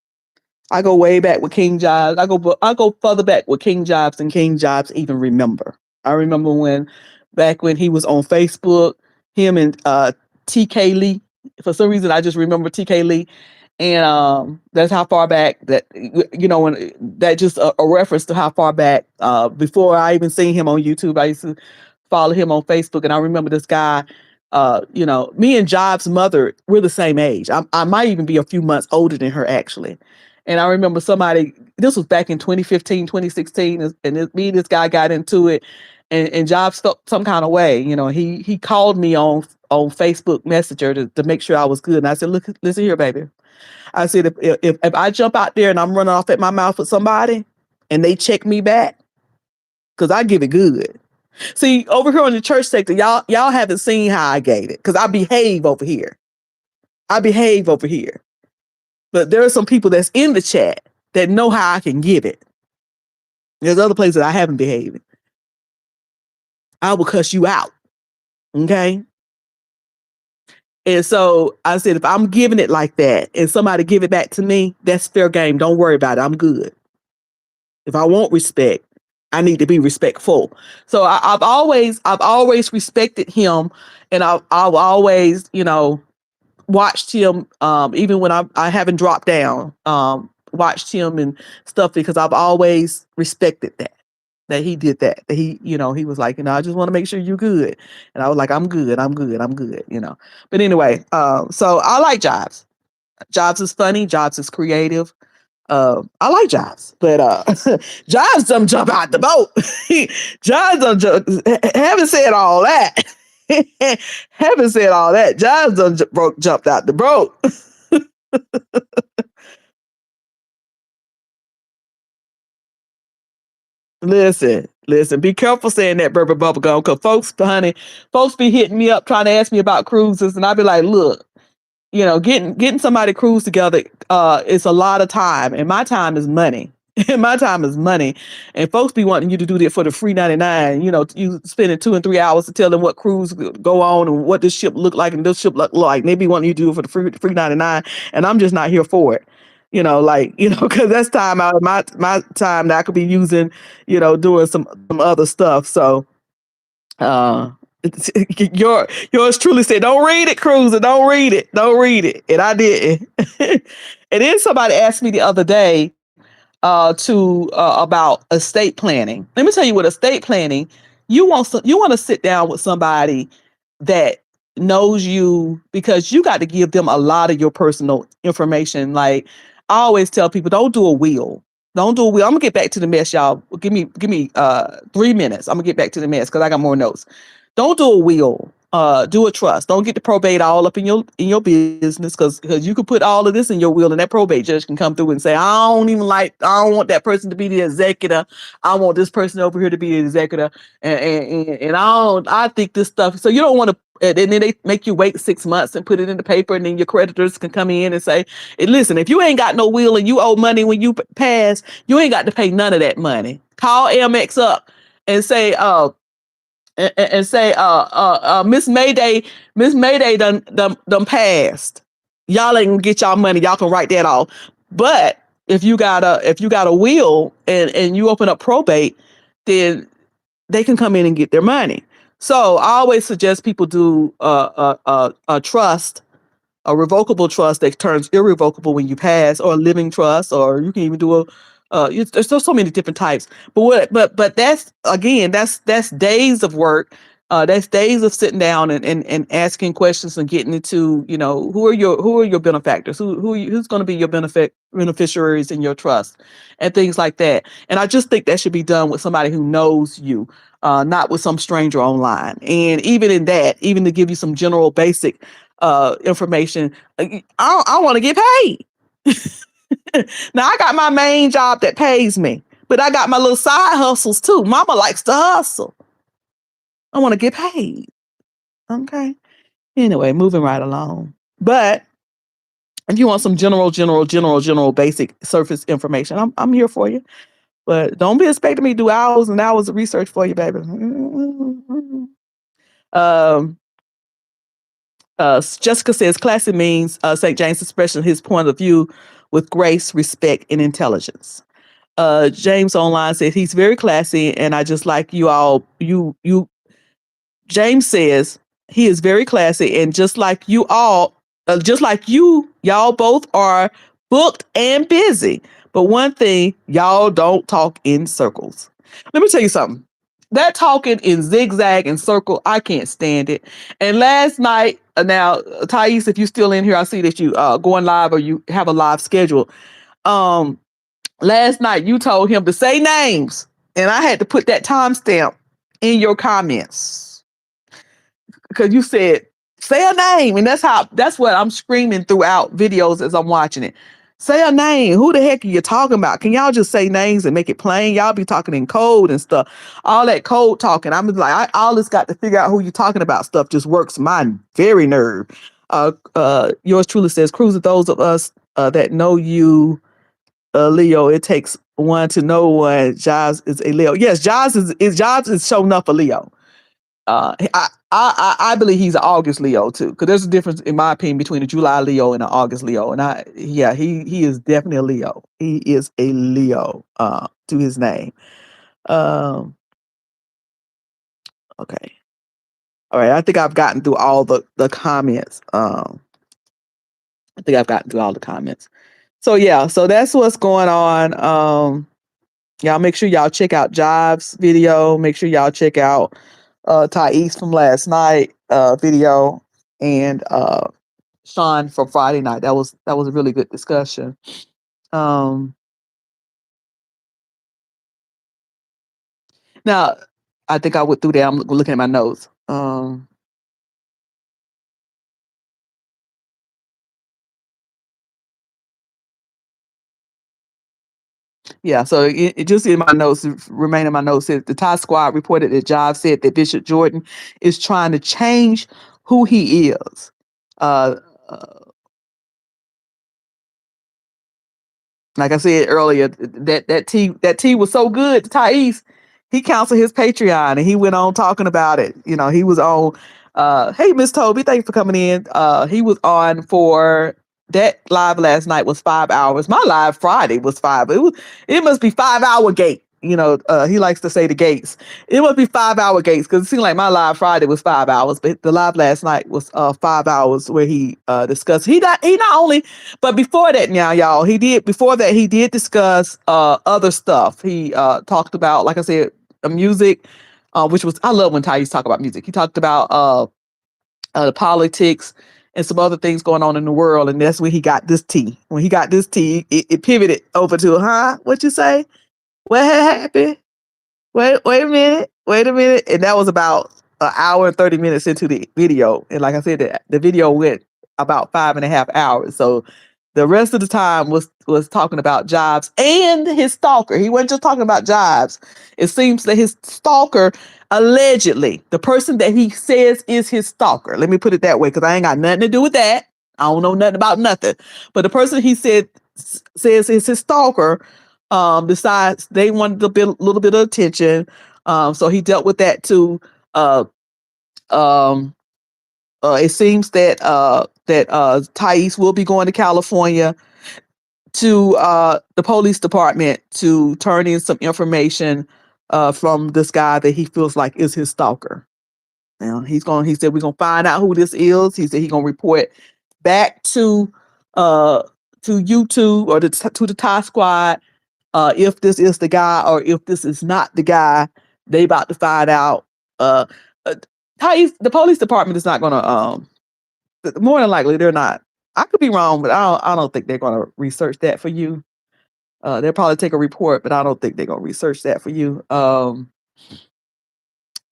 Speaker 1: I go way back with King Jives. I go further back with King Jives than King Jives even remember. I remember back when he was on Facebook, him and TK Lee. For some reason, I just remember TK Lee, and that's how far back that when that just a reference to how far back before I even seen him on YouTube. I used to follow him on Facebook, and I remember this guy. Me and Job's mother, we're the same age. I might even be a few months older than her actually. And I remember this was back in 2015, 2016, me and this guy got into it, and Jobs felt some kind of way. He called me on Facebook Messenger to make sure I was good. And I said, look, listen here, baby. I said, if I jump out there and I'm running off at my mouth with somebody and they check me back, because I give it good. See, over here in the church sector, y'all haven't seen how I gave it, because I behave over here. I behave over here. But there are some people that's in the chat that know how I can give it. There's other places that I haven't behaved. I will cuss you out. Okay? And so I said, if I'm giving it like that and somebody give it back to me, that's fair game. Don't worry about it. I'm good. If I want respect, I need to be respectful. So I've always respected him, and I've always, watched him, even when I haven't dropped down, watched him and stuff, because I've always respected that he did that. That he was like, I just want to make sure you're good. And I was like, I'm good, I'm good, I'm good. But anyway, so I like Jobs. Jobs is funny, Jobs is creative. I like Jives, but Jives don't jump out the boat. Jives don't jump. Haven't said all that. Haven't said all that. Jives don't jumped out the boat. Listen. Be careful saying that, Burger Bubblegum, because folks be hitting me up trying to ask me about cruises, and I be like, look, getting somebody to cruise together, it's a lot of time, and my time is money. And my time is money, and folks be wanting you to do that for the free 99. You spending 2 and 3 hours to tell them what cruise go on and what this ship look like and this ship look like. And they be wanting you to do it for the free 99, and I'm just not here for it. Because that's time out of my time that I could be using, doing some other stuff. So uh, yours truly said, "Don't read it, Cruiser. Don't read it," and I didn't. And then somebody asked me the other day, to about estate planning. Let me tell you what estate planning. You want to sit down with somebody that knows you, because you got to give them a lot of your personal information. Like I always tell people, don't do a will. Don't do a will. I'm gonna get back to the mess, y'all. Give me 3 minutes. I'm gonna get back to the mess because I got more notes. Don't do a will. Do a trust. Don't get the probate all up in your business, because you could put all of this in your will, and that probate judge can come through and say, I don't want that person to be the executor. I want this person over here to be the executor, and I think this stuff. So you don't want to. And then they make you wait 6 months and put it in the paper, and then your creditors can come in and say, hey, listen, if you ain't got no will and you owe money when you pass, you ain't got to pay none of that money. Call Amex up and say, and say, Miss Mayday done passed. Y'all ain't gonna get y'all money. Y'all can write that off. But if you got a will and you open up probate, then they can come in and get their money. So I always suggest people do a trust, a revocable trust that turns irrevocable when you pass, or a living trust, or you can even do there's still so many different types. But that's, again, that's days of work. That's days of sitting down and asking questions and getting into, who are your benefactors, who's going to be your beneficiaries in your trust, and things like that. And I just think that should be done with somebody who knows you, not with some stranger online. And even in that, even to give you some general basic information. I want to get paid. Now I got my main job that pays me, but I got my little side hustles too. Mama likes to hustle. I want to get paid. Okay. Anyway, moving right along. But if you want some general basic surface information, I'm here for you. But don't be expecting me to do hours and hours of research for you, baby. Um, Jessica says classy means St. James expression his point of view with grace, respect, and intelligence. James online says he's very classy, and I just like you all. James says he is very classy, and just like you all, just like y'all both are booked and busy. But one thing, y'all don't talk in circles. Let me tell you something. That talking in zigzag and circle, I can't stand it. And last night, now, Thais, if you're still in here, I see that you going live or you have a live schedule. Um, Last night you told him to say names, and I had to put that timestamp in your comments because you said say a name, and that's what I'm screaming throughout videos as I'm watching it. Say a name. Who the heck are you talking about? Can y'all just say names and make it plain? Y'all be talking in code and stuff. All that code talking. I'm like, all this got to figure out who you talking about stuff just works my very nerve. Yours truly says, Cruiser, those of us that know you, Leo, it takes one to know one. Jives is a Leo. Yes, Jives is showing up a Leo. I believe he's an August Leo too, because there's a difference in my opinion between a July Leo and an August Leo. And he is definitely a Leo. He is a Leo to his name. Um, okay. All right. I think I've gotten through all the comments. I think I've gotten through all the comments. So yeah, so that's what's going on. Y'all make sure y'all check out Jives video. Make sure y'all check out Thais from last night video and Sean from Friday night. That was a really good discussion. Now I think I went through that. I'm looking at my notes. Yeah, so it just in my notes, remain in my notes, says the Thai squad reported that Jive said that Bishop Jordan is trying to change who he is. Uh, uh, like I said earlier, that tea was so good. Thais, he canceled his Patreon and he went on talking about it. You know, he was on. Hey, Miss Toby, thanks for coming in. He was on for that live last night was 5 hours. My live Friday was 5. It must be 5 hour gate. You know, he likes to say the gates. It must be 5 hour gates because it seemed like my live Friday was 5 hours, but the live last night was 5 hours where he discussed. He not only, but before that, now y'all, he did discuss other stuff. He talked about, like I said, music, which was I love when Thais talk about music. He talked about the politics and some other things going on in the world, and that's when he got this tea. When he got this tea, it pivoted over to, what you say? What had happened? Wait a minute. Wait a minute. And that was about an hour and 30 minutes into the video. And like I said, the video went about 5.5 hours. So the rest of the time was talking about Jives and his stalker. He wasn't just talking about Jives. It seems that his stalker, allegedly, the person that he says is his stalker. Let me put it that way, because I ain't got nothing to do with that. I don't know nothing about nothing. But the person he says is his stalker, decides they wanted a little bit of attention. So he dealt with that too. Um, it seems that Thais will be going to California to the police department to turn in some information from this guy that he feels like is his stalker. Now he said we're gonna find out who this is. He said he's gonna report back uh to YouTube or to the Thai squad if this is the guy or if this is not the guy. They about to find out. Uh, uh the police department is not gonna more than likely they're not. I could be wrong, but I don't think they're gonna research that for you. They'll probably take a report, but I don't think they're gonna research that for you.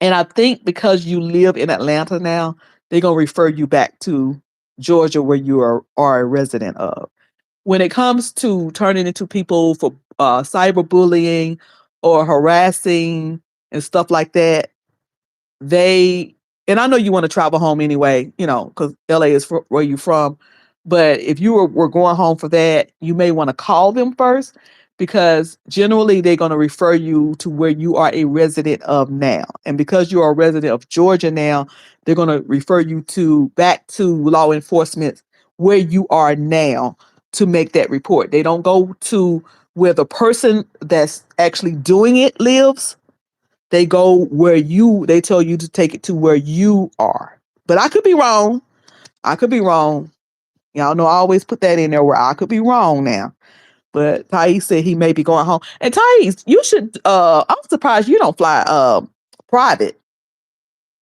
Speaker 1: And I think because you live in Atlanta now, they're gonna refer you back to Georgia where you are a resident of. When it comes to turning into people for cyberbullying or harassing and stuff like that, they and I know you want to travel home anyway, because LA is where you're from. But if you were going home for that, you may want to call them first because generally they're going to refer you to where you are a resident of now. And because you are a resident of Georgia now, they're going to refer you to back to law enforcement where you are now to make that report. They don't go to where the person that's actually doing it lives. They go they tell you to take it to where you are. But I could be wrong. I could be wrong. Y'all know I always put that in there where I could be wrong now. But Thais said he may be going home. And Thais, you should I'm surprised you don't fly private.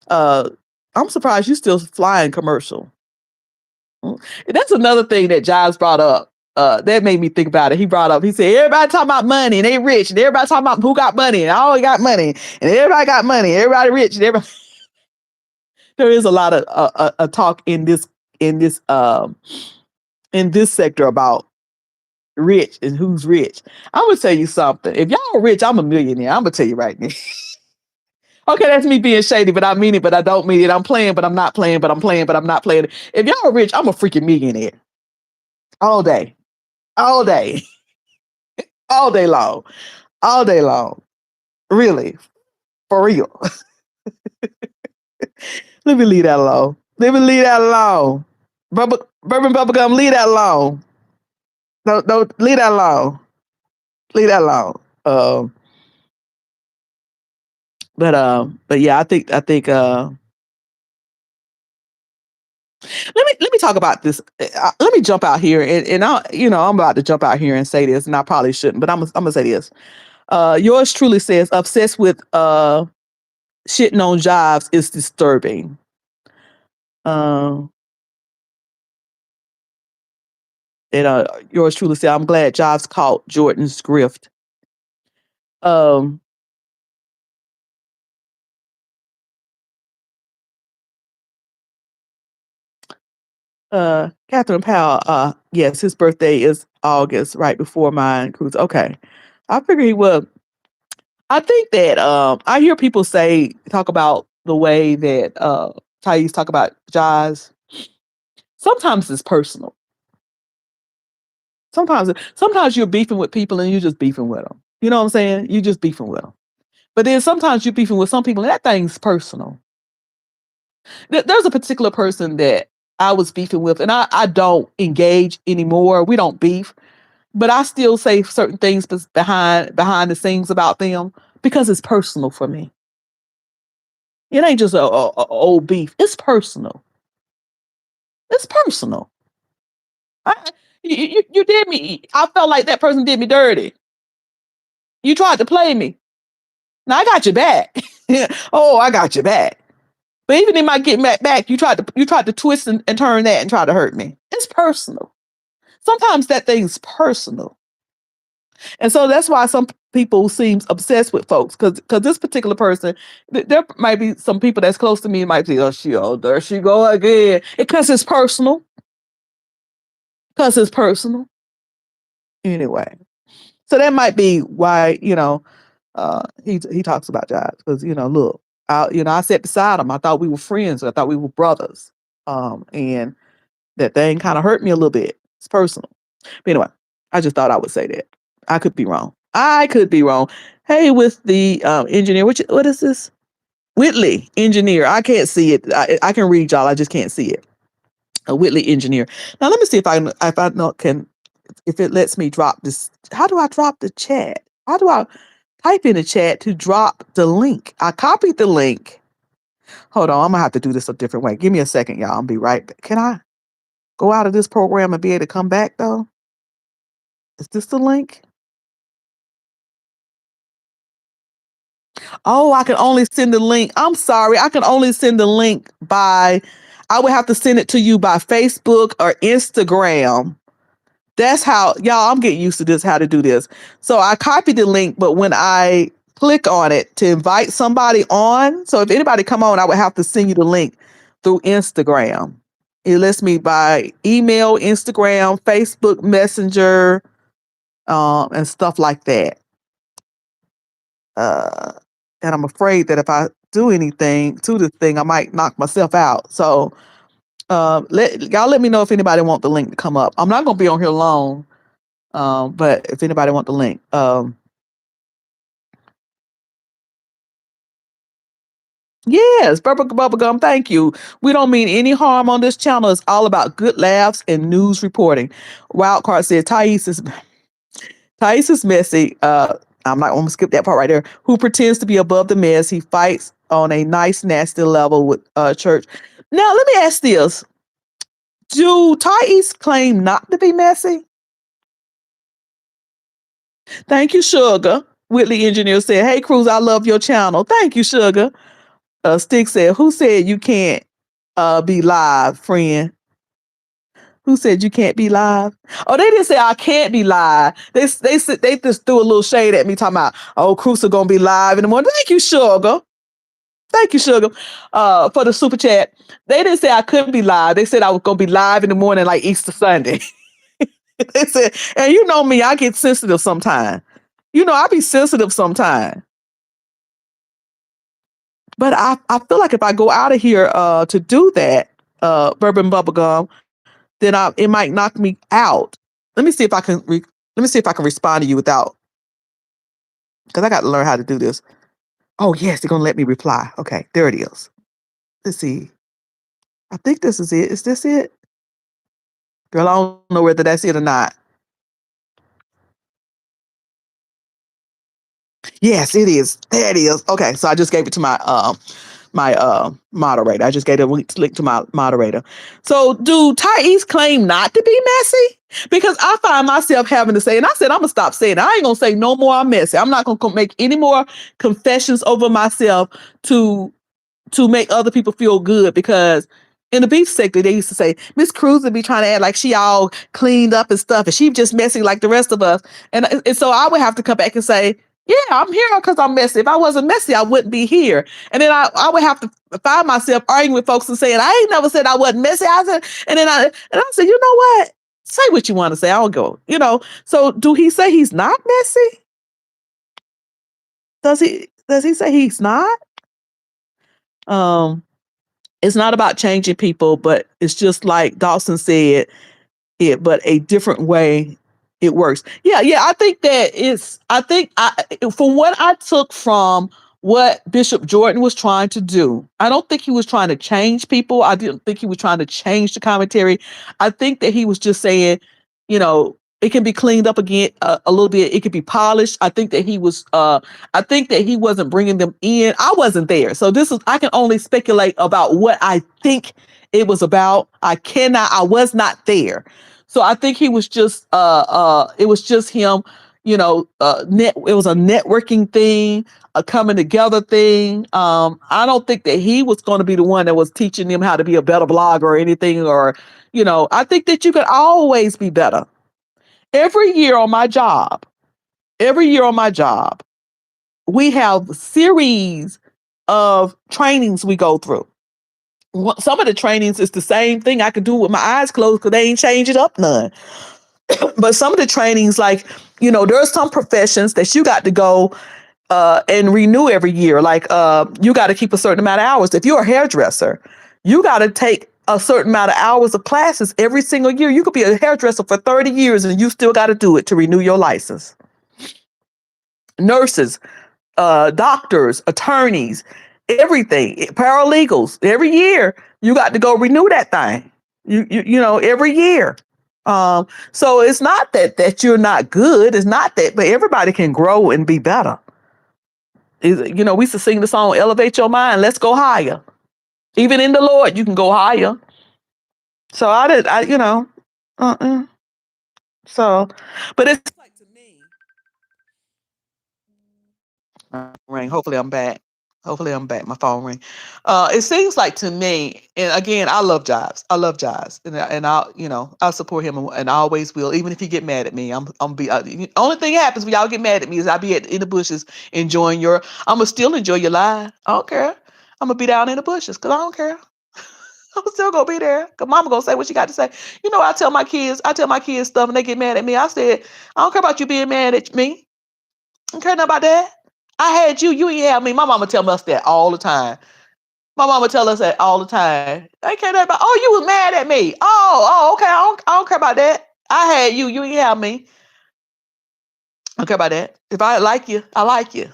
Speaker 1: Uh I'm surprised you still flying commercial. And that's another thing that Jives brought up. That made me think about it. He said, everybody talking about money and they rich, and everybody talking about who got money, and I always got money, and everybody got money, everybody rich, and everybody. There is a lot of talk in this in this sector about rich and who's rich. I'm gonna tell you something. If y'all are rich, I'm a millionaire. I'm gonna tell you right now. Okay, that's me being shady, but I mean it, but I don't mean it. I'm playing, but I'm not playing, but I'm playing, but I'm not playing. If y'all are rich, I'm a freaking millionaire. All day. All day. All day long. All day long. Really. For real. Let me leave that alone. Let me leave that alone. Bourbon bubblegum, leave that alone. Don't leave that alone. Leave that alone. Um, but yeah, I think let me talk about this. Let me jump out here and I'm about to jump out here and say this, and I probably shouldn't, but I'm gonna say this. Yours truly says obsessed with shitting on Jives is disturbing. Um, and yours truly said, I'm glad Jives caught Jordan's grift. Um, Catherine Powell, yes, his birthday is August, right before mine. Cruise. Okay. I figure he would. I think that I hear people talk about the way that Thais talk about Jives. Sometimes it's personal. Sometimes you're beefing with people and you're just beefing with them. You know what I'm saying? You just beefing with them. But then sometimes you're beefing with some people and that thing's personal. There's a particular person that I was beefing with, and I don't engage anymore. We don't beef, but I still say certain things behind the scenes about them because it's personal for me. It ain't just a old beef. It's personal. It's personal. I, you did me. I felt like that person did me dirty. You tried to play me. Now I got your back. Oh, I got your back. But even in my getting back, you tried to twist and turn that and try to hurt me. It's personal. Sometimes that thing's personal. And so that's why some people seem obsessed with folks because this particular person, there might be some people that's close to me might say, oh, there she go again. Because it's personal. Because it's personal. Anyway. So that might be why, he talks about Jives. Because, look, I sat beside him. I thought we were friends. I thought we were brothers. And that thing kind of hurt me a little bit. It's personal. But anyway, I just thought I would say that. I could be wrong. I could be wrong. Hey, with the engineer, what is this? Whitley engineer. I can't see it. I can read y'all. I just can't see it. A Whitley engineer. Now let me see if it lets me drop this. How do I drop the chat? How do I type in the chat to drop the link? I copied the link. Hold on, I'm gonna have to do this a different way. Give me a second, y'all. I'll be right back. Can I go out of this program and be able to come back though? Is this the link? Oh, I can only send the link. I'm sorry. I can only send the link I would have to send it to you by Facebook or Instagram. That's how, y'all, I'm getting used to this, how to do this. So I copied the link, but when I click on it to invite somebody on, so if anybody come on, I would have to send you the link through Instagram. It lets me by email, Instagram, Facebook Messenger, and stuff like that. Uh, and I'm afraid that if I do anything to the thing, I might knock myself out. So let me know if anybody want the link to come up. I'm not gonna be on here long, but if anybody want the link, yes, bubblegum. Thank you. We don't mean any harm on this channel. It's all about good laughs and news reporting. Wildcard said Thais is messy. I'm not going to skip that part right there. Who pretends to be above the mess? He fights on a nice, nasty level with church. Now, let me ask this: do Thais claim not to be messy? Thank you, Sugar. Whitley Engineer said, "Hey, Cruz, I love your channel. Thank you, Sugar." Stick said, "Who said you can't be live, friend? Who said you can't be live?" Oh, they didn't say I can't be live. They just threw a little shade at me talking about, oh, Crucial gonna be live in the morning. Thank you, Sugar. Thank you, Sugar. For the super chat. They didn't say I couldn't be live. They said I was gonna be live in the morning like Easter Sunday. They said, and you know me, I get sensitive sometimes. You know, I be sensitive sometimes. But I feel like if I go out of here to do that, bourbon bubblegum, then it might knock me out. Let me see if I can let me see if I can respond to you without, because I got to learn how to do this. Oh yes, they're gonna let me reply. Okay, there it is. Let's see. I think this is it. Is this it? Girl, I don't know whether that's it or not. Yes, it is. There it is. Okay, so I just gave it to my moderator. I just gave a link to my moderator. So do Thais claim not to be messy? Because I find myself having to say, and I said I'm gonna stop saying it. I ain't gonna say no more I'm messy. I'm not gonna make any more confessions over myself to make other people feel good, because in the beef sector they used to say Miss Cruz would be trying to act like she all cleaned up and stuff and she just messy like the rest of us. And so I would have to come back and say, yeah, I'm here because I'm messy. If I wasn't messy, I wouldn't be here. And then I would have to find myself arguing with folks and saying, I ain't never said I wasn't messy. I said, and I said, you know what? Say what you want to say. I'll go. So do he say he's not messy? Does he say he's not? Um it's not about changing people, but it's just like Dawson said, but a different way it works. Yeah, yeah. I think that from what I took from what Bishop Jordan was trying to do, I don't think he was trying to change people. I didn't think he was trying to change the commentary. I think that he was just saying, it can be cleaned up again a little bit. It could be polished. I think that he wasn't bringing them in. I wasn't there. So I can only speculate about what I think it was about. I was not there. So I think he was just it was just him, it was a networking thing, a coming together thing. I don't think that he was going to be the one that was teaching them how to be a better blogger or anything, or I think that you could always be better. Every year on my job, we have a series of trainings we go through. Some of the trainings is the same thing I could do with my eyes closed because they ain't change it up none. But some of the trainings, like, there are some professions that you got to go and renew every year. Like you got to keep a certain amount of hours. If you're a hairdresser, you got to take a certain amount of hours of classes every single year. You could be a hairdresser for 30 years and you still got to do it to renew your license. Nurses, doctors, attorneys, everything, paralegals, every year you got to go renew that thing. Every year. So it's not that you're not good. It's not that, but everybody can grow and be better. We used to sing the song "Elevate Your Mind." Let's go higher. Even in the Lord, you can go higher. So So, but it's like to me. Ring. Hopefully, I'm back. Hopefully, I'm back. My phone ring. It seems like to me, and again, I love Jives. I love Jives, and I'll support him, and I always will, even if he get mad at me. I'm be. Only thing happens when y'all get mad at me is I'll be in the bushes enjoying I'm gonna still enjoy your live. I don't care. I'm gonna be down in the bushes because I don't care. I'm still gonna be there. Cause mama gonna say what she got to say. I tell my kids stuff and they get mad at me. I said, I don't care about you being mad at me. I don't care nothing about that. I had you, you ain't have me. My mama tell us that all the time. My mama tell us that all the time. I care nothing about, oh, you was mad at me. Okay. I don't care about that. I had you, you ain't have me. I don't care about that. If I like you, I like you.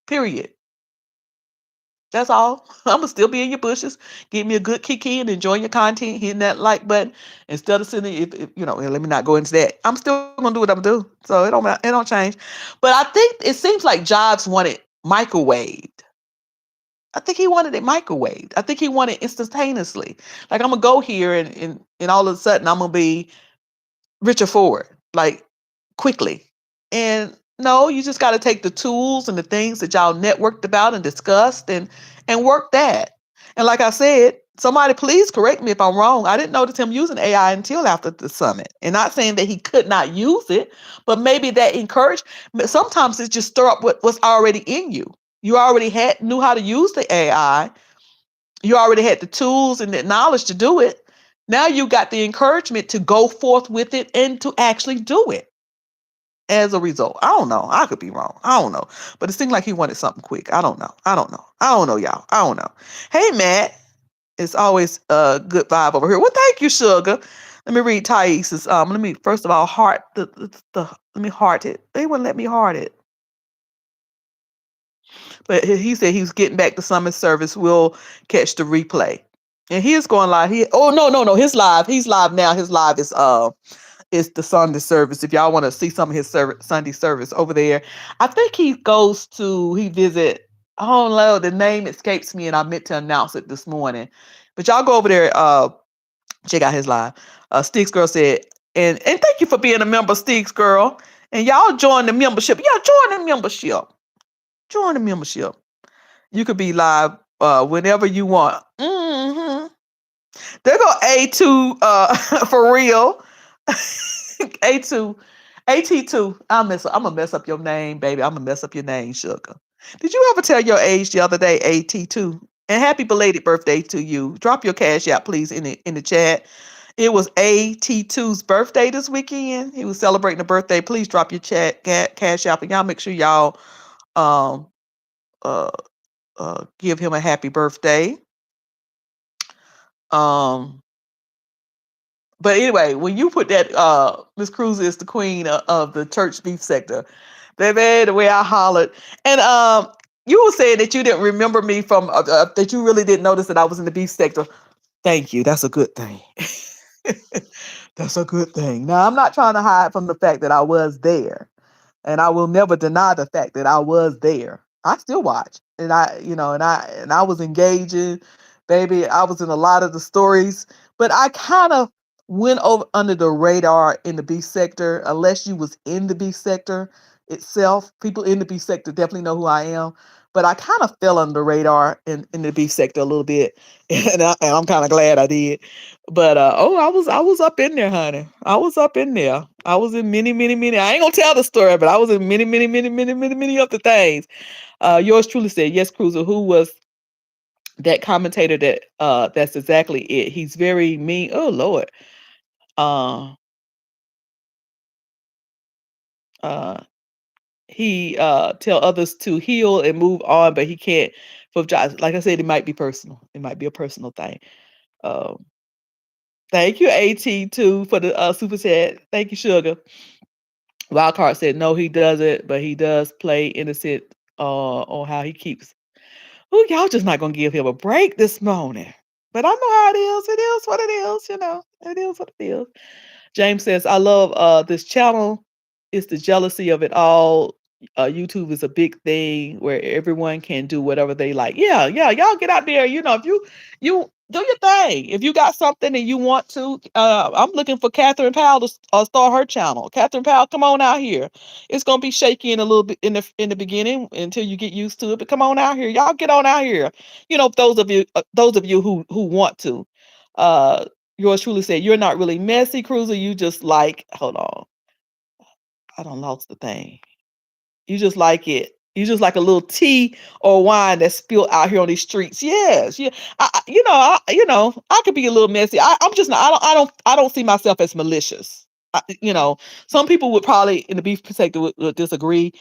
Speaker 1: Period. That's all. I'm gonna still be in your bushes. Give me a good kiki and enjoy your content, hitting that like button instead of sitting. If let me not go into that. I'm still gonna do what I'm gonna do. So it don't change. But I think it seems like Jives wanted microwaved. I think he wanted it microwaved. I think he wanted instantaneously. Like I'm gonna go here and all of a sudden I'm gonna be Richard Ford, like quickly. And no, you just got to take the tools and the things that y'all networked about and discussed and work that. And like I said, somebody please correct me if I'm wrong. I didn't notice him using AI until after the summit. And not saying that he could not use it, but maybe that encouraged. Sometimes it's just stir up what's already in you. You already knew how to use the AI. You already had the tools and the knowledge to do it. Now you got the encouragement to go forth with it and to actually do it as a result. I don't know. I could be wrong. I don't know. But it seemed like he wanted something quick. I don't know. I don't know, y'all. I don't know. Hey, Matt. It's always a good vibe over here. Well, thank you, Sugar. Let me read Thais's. Let me first of all heart let me heart it. They wouldn't let me heart it. But he said he was getting back to summit service. We'll catch the replay. And he is going live. No. His live. He's live now. His live is the Sunday service. If y'all want to see some of his Sunday service over there, I think he visit. I don't know, the name escapes me, and I meant to announce it this morning. But y'all go over there, check out his live. Sticks Girl said, and thank you for being a member, Sticks Girl. And y'all join the membership. Yeah, join the membership. Join the membership. You could be live whenever you want. Mm-hmm. There go A2 for real. A2, AT2. I'm gonna mess up your name, baby. I'm gonna mess up your name, Sugar. Did you ever tell your age the other day, AT2? And happy belated birthday to you. Drop your cash out, please, in the chat. It was AT2's birthday this weekend. He was celebrating a birthday. Please drop your cash out, and y'all make sure y'all um uh give him a happy birthday. Um, but anyway, when you put that Miss Cruz is the queen of the church beef sector, baby, the way I hollered. And you were saying that you didn't remember me from that you really didn't notice that I was in the beef sector. Thank you. That's a good thing. That's a good thing. Now I'm not trying to hide from the fact that I was there. And I will never deny the fact that I was there. I still watch, and I was engaging, baby. I was in a lot of the stories, but I kind of went over under the radar in the beef sector. Unless you was in the beef sector itself, people in the beef sector definitely know who I am. But I kind of fell under the radar in the beef sector a little bit, and I'm kind of glad I did. But I was up in there, honey. I was up in there. I was in many, many, many. I ain't gonna tell the story, but I was in many, many, many, many, many, many of the things. Yours truly said, yes, Cruiser, who was that commentator that's exactly it. He's very mean. Oh Lord. Uh uh he tell others to heal and move on, but he can't for jobs. Like I said, it might be personal. It might be a personal thing. Um Thank you, AT too, for the super chat. Thank you, Sugar. Wildcard said no, he doesn't, but he does play innocent on how he keeps. Oh, y'all just not gonna give him a break this morning. But I know how it is. It is what it is, you know. It is what it is. James says, I love this channel. It's the jealousy of it all. YouTube is a big thing where everyone can do whatever they like. Yeah, yeah. Y'all get out there. If you do your thing. If you got something and you want to, I'm looking for Catherine Powell to start her channel. Catherine Powell, come on out here. It's gonna be shaky in a little bit in the beginning until you get used to it. But come on out here. Y'all get on out here. Those of you who want to. Yours truly said, you're not really messy, Cruiser. You just like, hold on. I don't lost the thing. You just like it You just like a little tea or wine that's spilled out here on these streets. Yes, yeah. I could be a little messy. I'm just not. I don't see myself as malicious. Some people would probably, in the beef perspective, would disagree.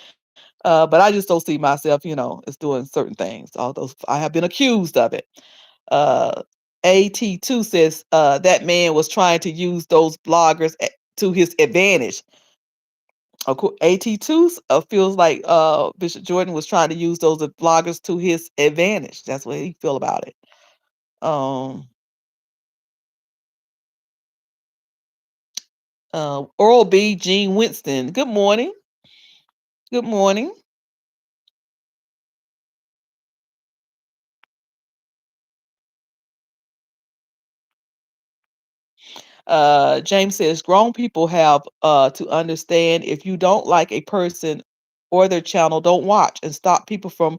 Speaker 1: But I just don't see myself, as doing certain things. Although I have been accused of it. Uh, AT2 says that man was trying to use those bloggers to his advantage. AT2 feels like Bishop Jordan was trying to use those bloggers to his advantage. That's what he feel about it. Um, Oral B. Gene Winston. Good morning. Good morning. James says grown people have to understand if you don't like a person or their channel, don't watch and stop people from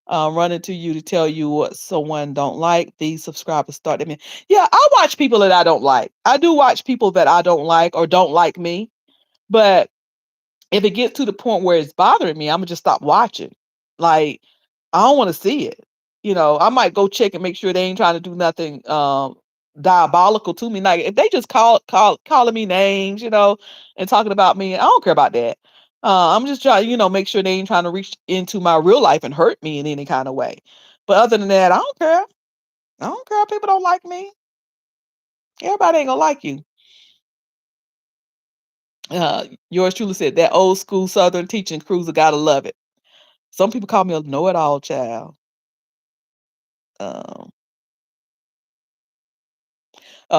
Speaker 1: running to you to tell you what someone don't like. These subscribers start them in. Yeah, I watch people that I don't like. I do watch people that I don't like or don't like me. But if it gets to the point where it's bothering me, I'm gonna just stop watching. Like, I don't want to see it. I might go check and make sure they ain't trying to do nothing diabolical to me. Like if they just calling me names, and talking about me, I don't care about that. I'm just trying, make sure they ain't trying to reach into my real life and hurt me in any kind of way. But other than that, I don't care. I don't care if people don't like me. Everybody ain't gonna like you. Yours truly said that old school Southern teaching cruiser, gotta love it. Some people call me a know-it-all child. Um,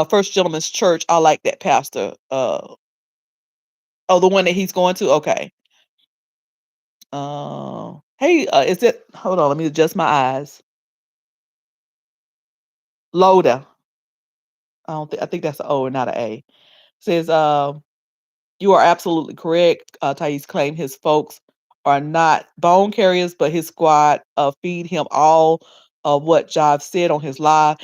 Speaker 1: First Gentleman's Church, I like that pastor. Oh, the one that he's going to? Okay. Hey, is it? Hold on, let me adjust my eyes. Loda. I think that's an O and not an A. Says, you are absolutely correct. Thais claimed his folks are not bone carriers, but his squad feed him all of what Jive said on his live.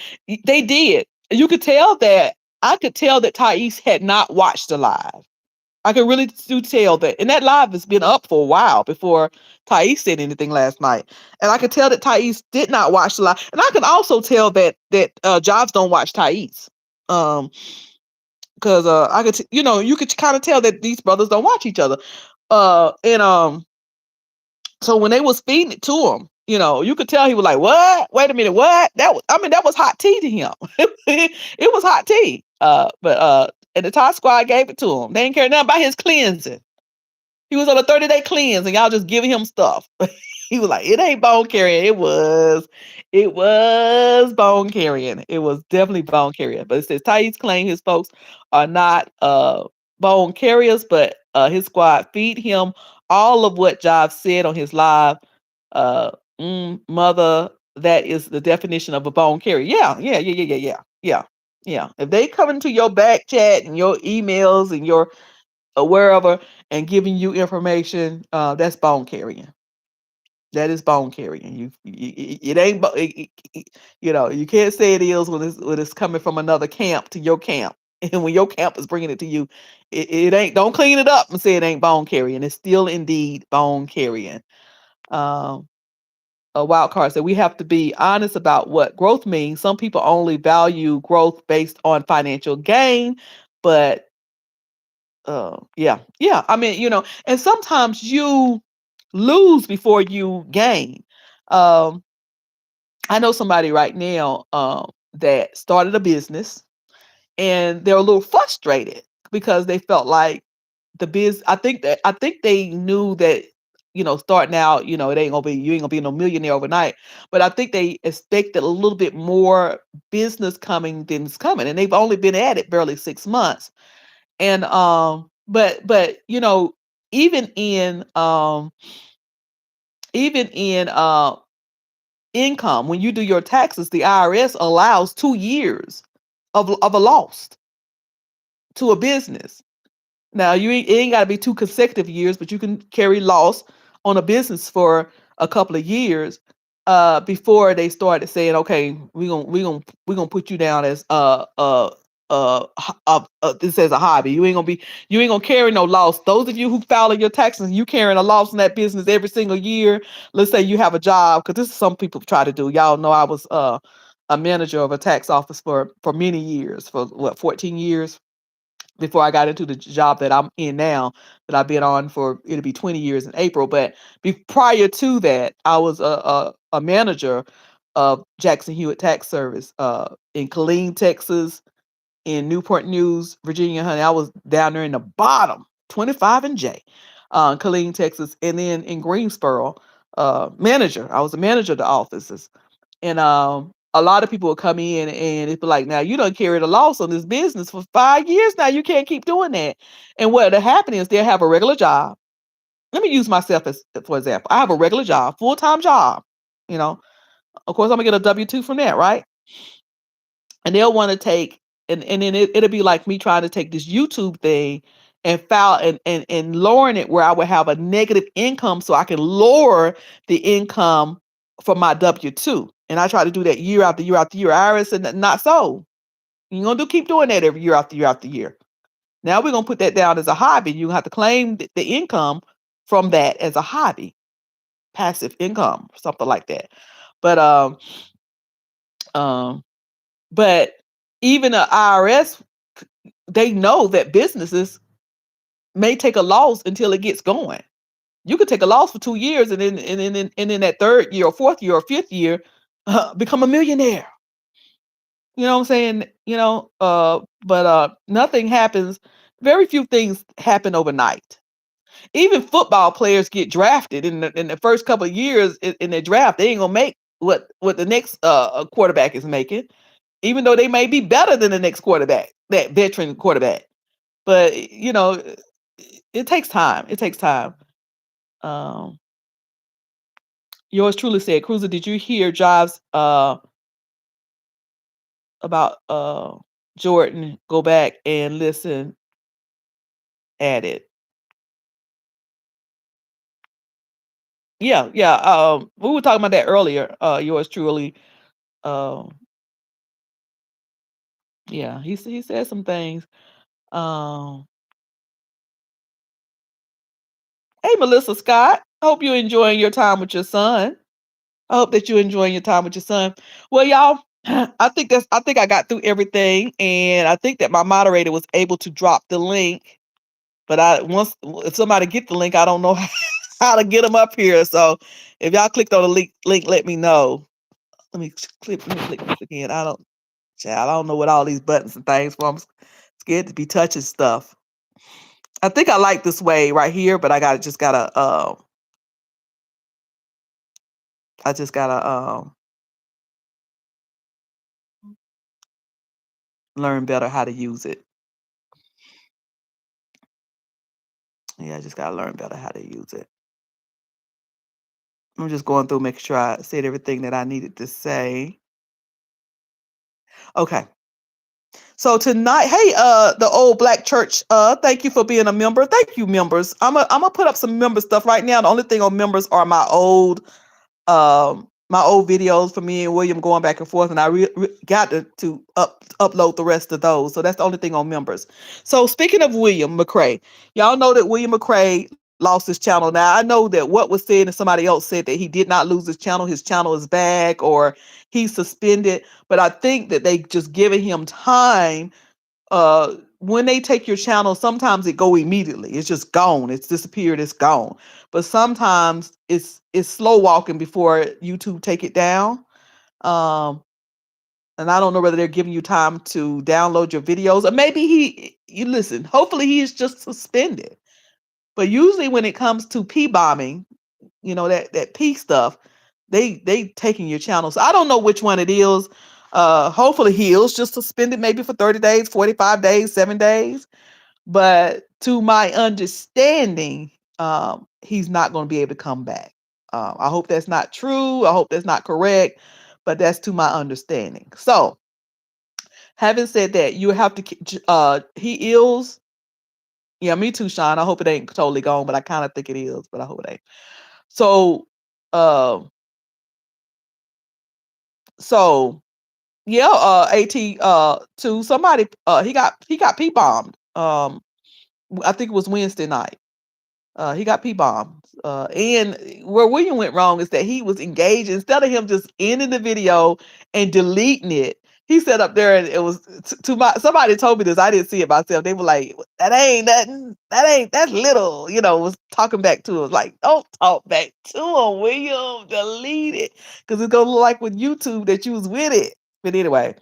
Speaker 1: They did. You could tell that. I could tell that Thais had not watched the live. I could really do tell that. And that live has been up for a while before Thais said anything last night. And I could tell that Thais did not watch the live. And I can also tell that Jives don't watch Thais. Because I could, you could kind of tell that these brothers don't watch each other. And so when they was feeding it to him, you could tell he was like, "What? Wait a minute, what?" That was hot tea to him. It was hot tea. And the Todd Squad gave it to him. They didn't care nothing about his cleansing. He was on a 30-day cleanse, and y'all just giving him stuff. He was like, "It ain't bone carrying." It was bone carrying. It was definitely bone carrying. But it says Thais claim his folks are not bone carriers, but his squad feed him all of what Jive said on his live. Uh, Mother, that is the definition of a bone carrier. Yeah, yeah, yeah, yeah, yeah, yeah, yeah, yeah. If they come into your back chat and your emails and your wherever and giving you information, that's bone carrying. That is bone carrying. It ain't, you can't say it is when it's coming from another camp to your camp. And when your camp is bringing it to you, it ain't, don't clean it up and say it ain't bone carrying. It's still indeed bone carrying. Um, a wild card said we have to be honest about what growth means. Some people only value growth based on financial gain, but yeah. I mean, and sometimes you lose before you gain. Um, I know somebody right now that started a business and they're a little frustrated because they felt like I think they knew that starting out, it ain't gonna be you ain't gonna be no millionaire overnight, but I think they expected a little bit more business coming than is coming, and they've only been at it barely 6 months. And but even in income, when you do your taxes, the IRS allows 2 years of a loss to a business. Now it ain't got to be 2 consecutive years, but you can carry loss on a business for a couple of years before they started saying, okay, we're gonna put you down as this as a hobby. You ain't gonna carry no loss. Those of you who file your taxes, you carrying a loss in that business every single year. Let's say you have a job, because this is some people try to do. Y'all know I was a manager of a tax office for many years, for what, 14 years before I got into the job that I'm in now, that I've been on for, it'll be 20 years in April. But prior to that, I was a manager of Jackson Hewitt Tax Service in Killeen, Texas, in Newport News, Virginia, honey. I was down there in the bottom, 25 and J, Killeen, Texas, and then in Greensboro, manager. I was a manager of the offices, and a lot of people would come in and it'd be like, now you don't carry the loss on this business for 5 years now. You can't keep doing that. And what'll happen is they'll have a regular job. Let me use myself as for example. I have a regular job, full-time job. You know, of course, I'm gonna get a W-2 from that, right? And they'll want to take, and then it'll be like me trying to take this YouTube thing and file and lowering it where I would have a negative income so I can lower the income for my W-2. And I try to do that year after year after year. IRS said, not so. You're gonna keep doing that every year after year after year. Now we're gonna put that down as a hobby. You have to claim the income from that as a hobby, passive income, something like that. But um, but even the IRS, they know that businesses may take a loss until it gets going. You could take a loss for 2 years, and then that third year or fourth year or fifth year, become a millionaire. You know what I'm saying? But nothing happens. Very few things happen overnight. Even football players get drafted in the first couple of years in their draft. They ain't gonna make what the next quarterback is making, even though they may be better than the next quarterback, that veteran quarterback. But it takes time. It takes time. Um, Yours truly said, Cruiser, did you hear Jives about Jordan? Go back and listen at it. Yeah, yeah. We were talking about that earlier. Yours truly. Um, yeah, he said some things. Um, hey, Melissa Scott. Hope you're enjoying your time with your son. I hope that you're enjoying your time with your son. Well, y'all, I think I got through everything, and I think that my moderator was able to drop the link. But if somebody get the link, I don't know how to get them up here. So if y'all clicked on the link, let me know. Let me click this again. Child, I don't know what all these buttons and things for. I'm scared to be touching stuff. I think I like this way right here, but I just gotta learn better how to use it. Yeah, I just gotta learn better how to use it. I'm just going through, making sure I said everything that I needed to say. Okay. So tonight, hey, the old black church, thank you for being a member. Thank you, members. I'm gonna put up some member stuff right now. The only thing on members are my old videos for me and William going back and forth, and I got to upload the rest of those. So that's the only thing on members. So speaking of William McCray, y'all know that William McCray lost his channel. Now I know that what was said and somebody else said that he did not lose his channel. His channel is back or he's suspended. But I think that they just giving him time. When they take your channel, sometimes it go immediately. It's just gone. It's disappeared. It's gone. But sometimes it's slow walking before YouTube take it down. Um, and I don't know whether they're giving you time to download your videos, or maybe you listen. Hopefully, he is just suspended. But usually, when it comes to P bombing, that P stuff, they taking your channel. So I don't know which one it is. Hopefully, he is just suspended, maybe for 30 days, 45 days, 7 days. But to my understanding, he's not going to be able to come back. I hope that's not true. I hope that's not correct, but that's to my understanding. So, having said that, you have to. He is. Yeah, me too, Sean. I hope it ain't totally gone, but I kind of think it is, but I hope it ain't. So, uh, so Yeah, AT to somebody he got P bombed. I think it was Wednesday night. He got P bombed. And where William went wrong is that he was engaged instead of him just ending the video and deleting it. He sat up there and it was to my somebody told me this. I didn't see it myself. They were like, "That ain't nothing. That's little." Was talking back to him like, "Don't talk back to him, William. Delete it because it's gonna look like with YouTube that you was with it." But anyway,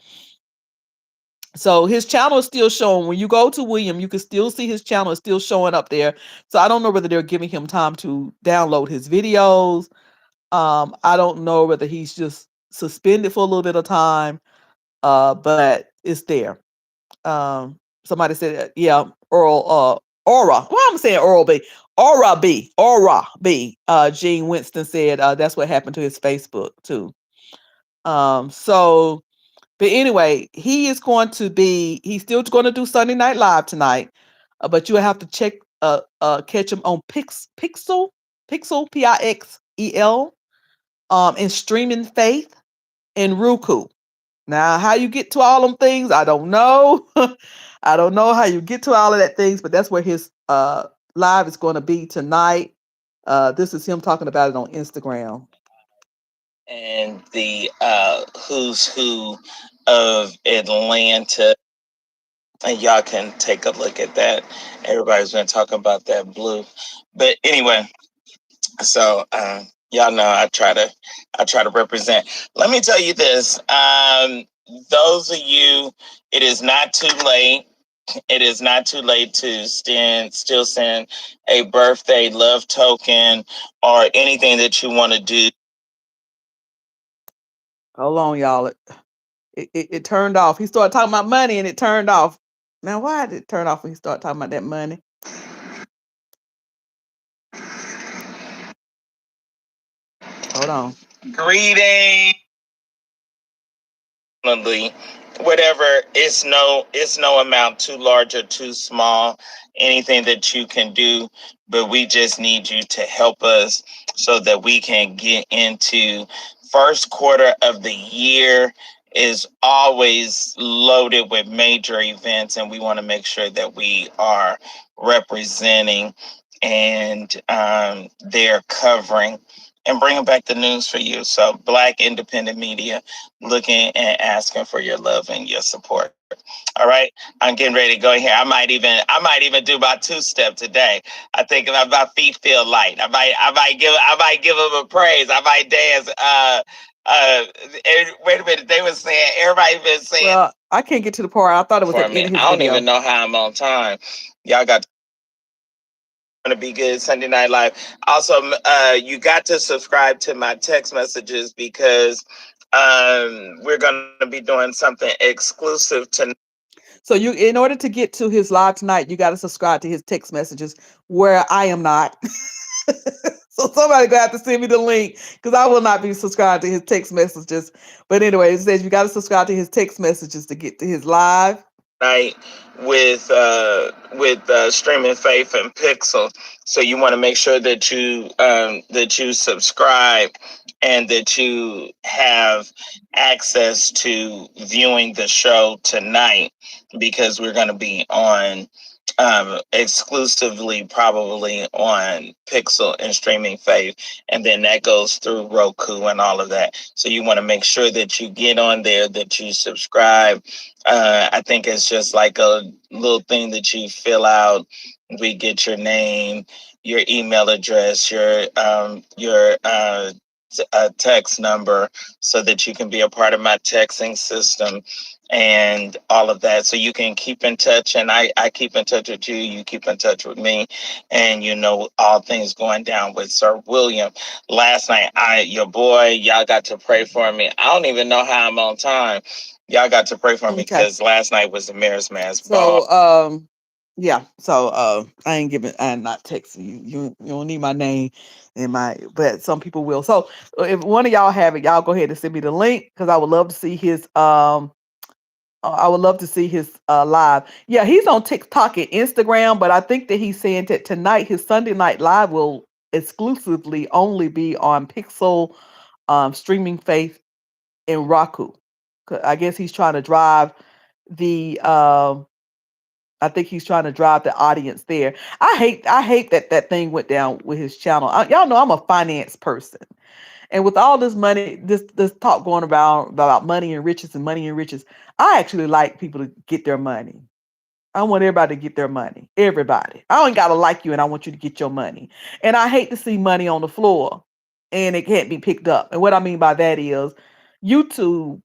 Speaker 1: so his channel is still showing. When you go to William, you can still see his channel is still showing up there. So I don't know whether they're giving him time to download his videos. I don't know whether he's just suspended for a little bit of time. But it's there. Somebody said, yeah, Aura. Well, I'm saying Oral B. Aura B. Gene Winston said that's what happened to his Facebook too. So but anyway, he's still going to do Sunday Night Live tonight, but you have to catch him on Pixel, Pixel, and Streaming Faith and Roku. Now, how you get to all them things, I don't know. I don't know how you get to all of that things, but that's where his live is going to be tonight. This is him talking about it on Instagram.
Speaker 2: And the who's who of Atlanta. And y'all can take a look at that. Everybody's been talking about that blue. But anyway, so y'all know I try to represent. Let me tell you this. Those of you, it is not too late. It is not too late to still send a birthday love token or anything that you want to do.
Speaker 1: Hold on, y'all. It turned off. He started talking about money and it turned off. Now, why did it turn off when he started talking about that money? Hold on.
Speaker 2: Greetings. Whatever, it's no amount too large or too small, anything that you can do, but we just need you to help us so that we can get into first quarter of the year is always loaded with major events, and we want to make sure that we are representing and they're covering and bringing back the news for you. So Black independent media looking and asking for your love and your support. All right, I'm getting ready to go here. I might even do my two step today. I think my feet feel light. I might give them a praise. I might dance. Wait a minute. They were saying everybody been saying.
Speaker 1: Well, I can't get to the part. I thought it was
Speaker 2: For
Speaker 1: at the
Speaker 2: me,
Speaker 1: end of his
Speaker 2: I don't
Speaker 1: video.
Speaker 2: even know how I'm on time. Y'all got to be good Sunday Night Live. Also, you got to subscribe to my text messages because we're going to be doing something exclusive tonight.
Speaker 1: So in order to get to his live tonight, you got to subscribe to his text messages where I am not. So somebody gonna have to send me the link because I will not be subscribed to his text messages. But anyway, it says you got to subscribe to his text messages to get to his live.
Speaker 2: Night with streaming faith and pixel, so you want to make sure that you subscribe and that you have access to viewing the show tonight, because we're going to be on exclusively probably on Pixel and Streaming Faith, and then that goes through Roku and all of that. So you want to make sure that you get on there, that you subscribe. I think it's just like a little thing that you fill out. We get your name, your email address, your text number, so that you can be a part of my texting system and all of that, so you can keep in touch, and I keep in touch with you, you keep in touch with me, and all things going down with Sir William. Last night, your boy, y'all got to pray for me. I don't even know how I'm on time. Y'all got to pray for me because last night was the Mayor's Mass ball.
Speaker 1: So yeah, so I'm not texting you. You don't need my name but some people will. So if one of y'all have it, y'all go ahead and send me the link because I would love to see his live. Yeah, he's on TikTok and Instagram, but I think that he's saying that tonight his Sunday night live will exclusively only be on Pixel, Streaming Faith, and Roku. I guess he's trying to drive the I think he's trying to drive the audience there. I hate that that thing went down with his channel. Y'all know I'm a finance person. And with all this money, this talk going about money and riches and money and riches, I actually like people to get their money. I want everybody to get their money. Everybody. I don't gotta like you, and I want you to get your money. And I hate to see money on the floor and it can't be picked up. And what I mean by that is YouTube,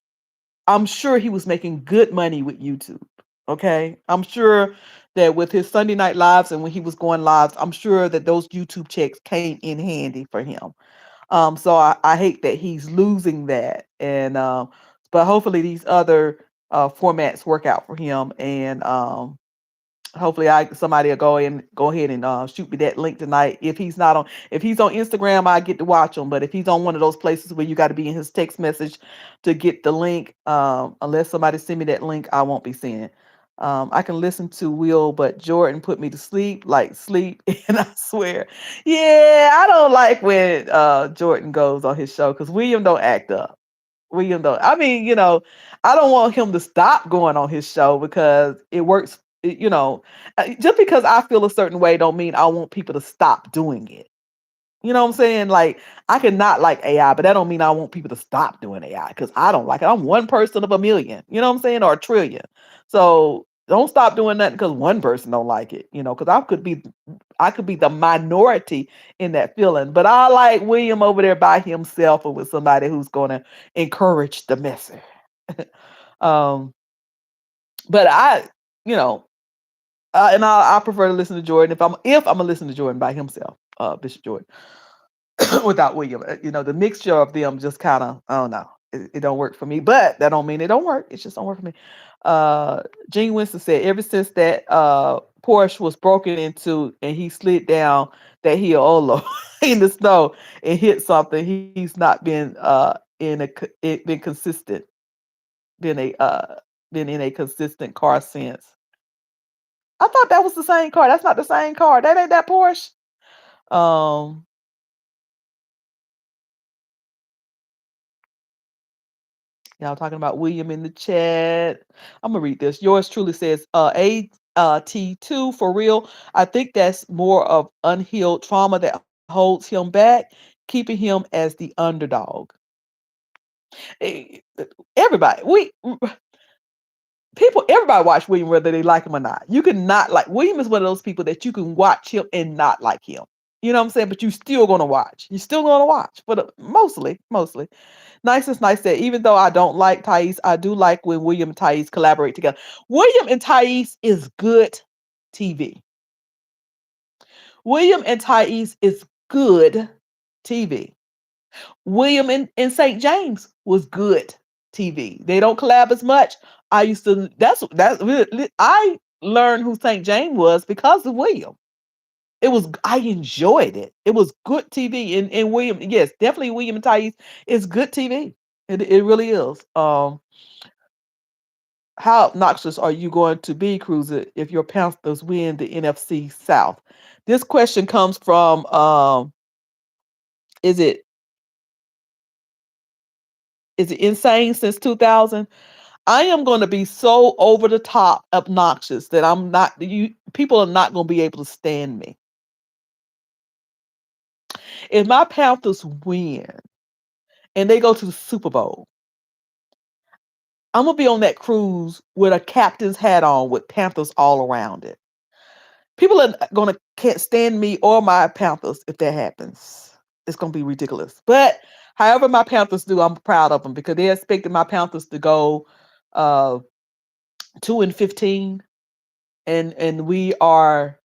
Speaker 1: I'm sure he was making good money with YouTube. Okay. I'm sure that with his Sunday night lives and when he was going lives, I'm sure that those YouTube checks came in handy for him. So I hate that he's losing that. And but hopefully these other formats work out for him. And hopefully somebody will go ahead and shoot me that link tonight. If he's on Instagram, I get to watch him. But if he's on one of those places where you got to be in his text message to get the link, unless somebody send me that link, I won't be seeing it. I can listen to Will, but Jordan put me to sleep, like sleep, and I swear, yeah, I don't like when Jordan goes on his show because William don't act up. William though. I mean, I don't want him to stop going on his show because it works. Just because I feel a certain way don't mean I want people to stop doing it. You know what I'm saying? Like I can not like AI, but that don't mean I want people to stop doing AI because I don't like it. I'm one person of a million. You know what I'm saying? Or a trillion. So don't stop doing that because one person don't like it. Because I could be the minority in that feeling. But I like William over there by himself or with somebody who's going to encourage the message. um, but you know, and I prefer to listen to Jordan if I'm gonna listen to Jordan by himself, Bishop Jordan, without William. The mixture of them just kind of I don't know. It don't work for me, but that don't mean it don't work. It just don't work for me. Gene Winston said ever since that Porsche was broken into and he slid down that hill Olo in the snow and hit something, he's not been consistent, been a been in a consistent car since. I thought that was the same car. That's not the same car. That ain't that Porsche. Um, y'all talking about William in the chat. I'm gonna read this. Yours truly says, AT2 for real. I think that's more of unhealed trauma that holds him back, keeping him as the underdog. Eh, Everybody, everybody watch William whether they like him or not. You can not like William is one of those people that you can watch him and not like him. You know what I'm saying? But you still gonna watch. You're still gonna watch. But mostly. Nice is nice that even though I don't like Thais, I do like when William and Thais collaborate together. William and Thais is good TV. William and Thais is good TV. William and St. James was good TV. They don't collab as much. I used to that's really, I learned who St. James was because of William. I enjoyed it. It was good TV and William, yes, definitely William and Thais is good TV. It really is. How obnoxious are you going to be, Cruiser, if your Panthers win the NFC South? This question comes from is it insane since 2000? I am going to be so over the top obnoxious that I'm not you people are not going to be able to stand me. If my Panthers win and they go to the Super Bowl, I'm going to be on that cruise with a captain's hat on with Panthers all around it. People are going to can't stand me or my Panthers if that happens. It's going to be ridiculous. But however my Panthers do, I'm proud of them because they expected my Panthers to go uh 2-15 and we are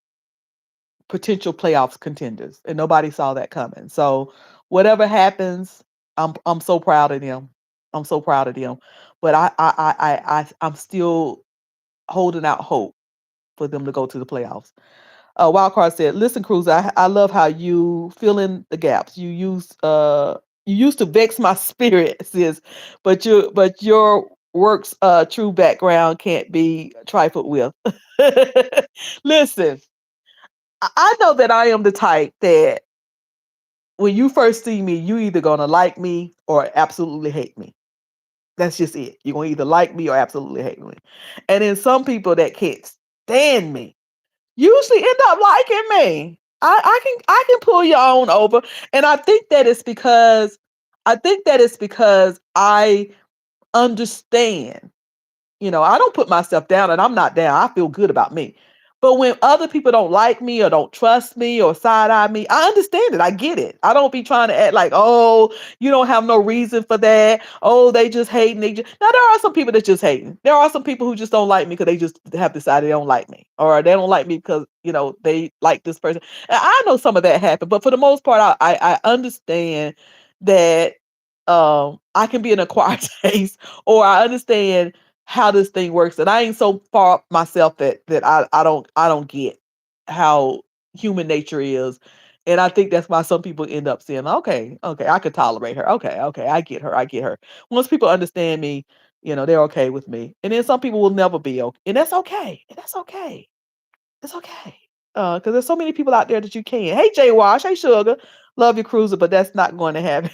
Speaker 1: potential playoffs contenders, and nobody saw that coming. So whatever happens, I'm so proud of them. I'm so proud of them. But I'm still holding out hope for them to go to the playoffs. Wildcard said, "Listen, Cruz, I love how you fill in the gaps. You used to vex my spirit, sis, but your work's true background can't be trifled with." Listen, I know that I am the type that when you first see me, you either gonna like me or absolutely hate me. That's just it. You're gonna either like me or absolutely hate me. And then some people that can't stand me usually end up liking me. I can pull you on over. And I think that it's because I understand. I don't put myself down and I'm not down. I feel good about me. But when other people don't like me or don't trust me or side eye me, I understand it. I get it. I don't be trying to act like, oh, you don't have no reason for that. Oh, they just hating. Now, there are some people that just hating. There are some people who just don't like me because they just have decided they don't like me. Or they don't like me because, they like this person. And I know some of that happened. But for the most part, I understand that I can be an acquired taste, or I understand how this thing works, and I ain't so far up myself that I don't get how human nature is. And I think that's why some people end up saying, okay, okay, I could tolerate her. Okay, okay, I get her. Once people understand me, they're okay with me. And then some people will never be okay. And that's okay. And that's okay. It's okay. Because there's so many people out there that you can. Hey, Jay Wash. Hey, Sugar. Love your cruiser, but that's not going to happen.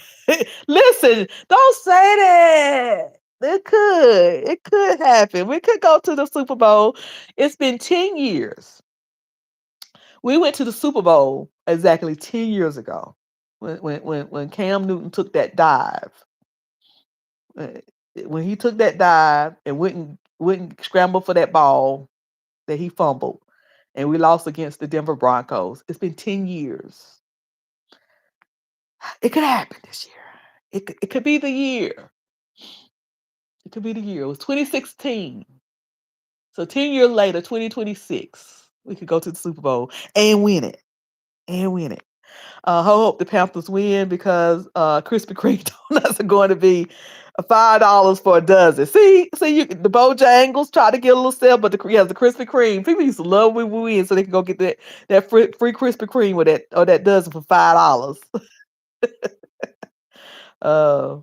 Speaker 1: Listen, don't say that. It could. It could happen. We could go to the Super Bowl. It's been 10 years. We went to the Super Bowl exactly 10 years ago when Cam Newton took that dive. Uh, When he took that dive and went and scrambled for that ball that he fumbled, and we lost against the Denver Broncos. It's been 10 years. It could happen this year. It could be the year. It could be the year. It was 2016. So 10 years later, 2026, we could go to the Super Bowl and win it. And win it. I hope the Panthers win because Krispy Kreme donuts are going to be $5 for a dozen. See, the Bojangles try to get a little sale, but the Krispy Kreme. People used to love when we win, so they can go get that free Krispy Kreme with that dozen for $5. Uh,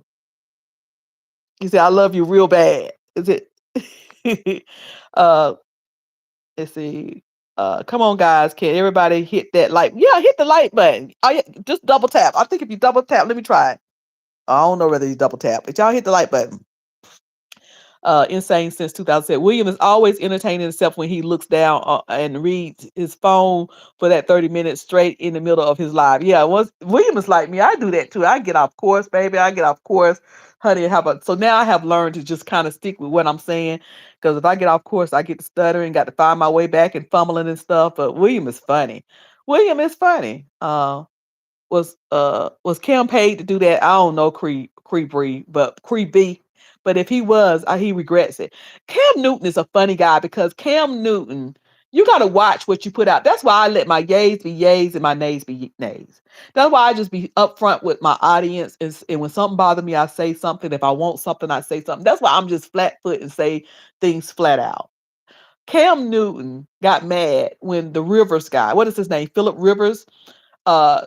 Speaker 1: you say I love you real bad. Is it? uh, let's see. Come on, guys! Can everybody hit that like? Yeah, hit the like button. Oh, yeah, just double tap. I think if you double tap, let me try it. I don't know whether you double tap, but y'all hit the like button. Insane since 2007. William is always entertaining himself when he looks down and reads his phone for that 30 minutes straight in the middle of his live. Yeah, once William is like me, I do that too. I get off course, baby. I get off course, honey. How about so now I have learned to just kind of stick with what I'm saying because if I get off course, I get to stuttering, got to find my way back and fumbling and stuff. But William is funny. William is funny. Was Cam paid to do that? I don't know, Cree B. But if he was, he regrets it. Cam Newton is a funny guy because Cam Newton, you got to watch what you put out. That's why I let my yays be yays and my nays be nays. That's why I just be upfront with my audience. And when something bothers me, I say something. If I want something, I say something. That's why I'm just flat foot and say things flat out. Cam Newton got mad when the Rivers guy, what is his name? Philip Rivers, uh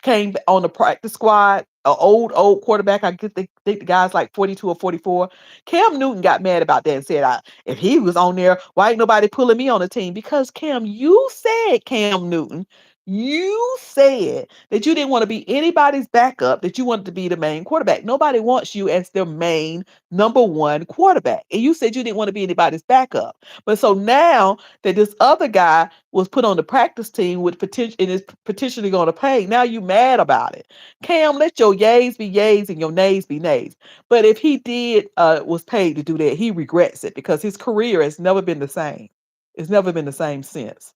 Speaker 1: came on the practice squad, an old quarterback. I think the guy's like 42 or 44. Cam Newton got mad about that and said, if he was on there, why ain't nobody pulling me on the team? Because Cam, you said, Cam Newton, you said that you didn't want to be anybody's backup, that you wanted to be the main quarterback. Nobody wants you as their main number one quarterback. And you said you didn't want to be anybody's backup. But so now that this other guy was put on the practice team with potential and is potentially going to pay. Now you mad about it. Cam, let your yays be yays and your nays be nays. But if he did was paid to do that, he regrets it because his career has never been the same. It's never been the same since.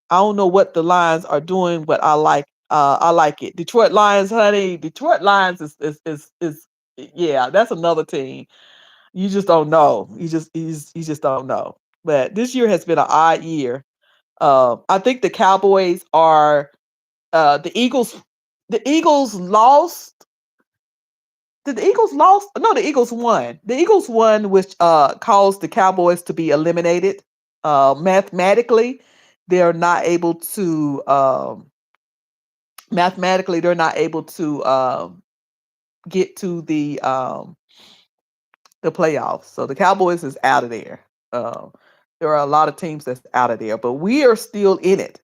Speaker 1: I don't know what the Lions are doing, but I like it. Detroit Lions, honey. Detroit Lions is yeah, that's another team. You just don't know. You just don't know. But this year has been an odd year. I think the Cowboys are the Eagles. The Eagles lost. Did the Eagles lost? No, the Eagles won. The Eagles won, which caused the Cowboys to be eliminated. Mathematically, they're not able to. Mathematically, they're not able to get to the playoffs. So the Cowboys is out of there. There are a lot of teams that's out of there, but we are still in it.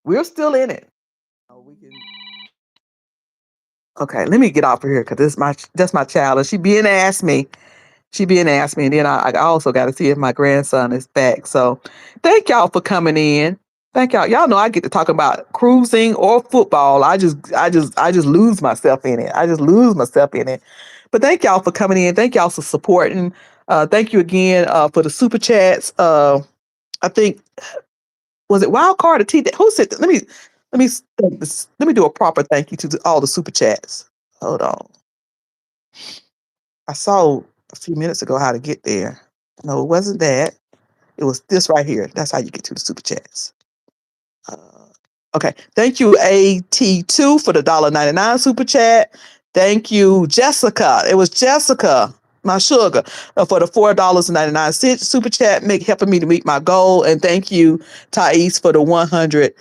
Speaker 1: We're still in it. We can. Okay, let me get off of here because this my that's my child, and she being asked me. She being asked me, and then I also got to see if my grandson is back. So, thank y'all for coming in. Thank y'all. Y'all know I get to talk about cruising or football. I just lose myself in it. I just lose myself in it. But thank y'all for coming in. Thank y'all for supporting. Thank you again for the super chats. I think was it Wild Card or T? Who said? Let me let me do a proper thank you to all the super chats. Hold on. I saw a few minutes ago how to get there. No, it wasn't that. It was this right here. That's how you get to the super chats. Uh, okay. Thank you, AT2, for the $1.99 super chat. Thank you, Jessica. It was Jessica, my sugar, for the $4.99 super chat, helping me to meet my goal. And thank you, Thais, for the 100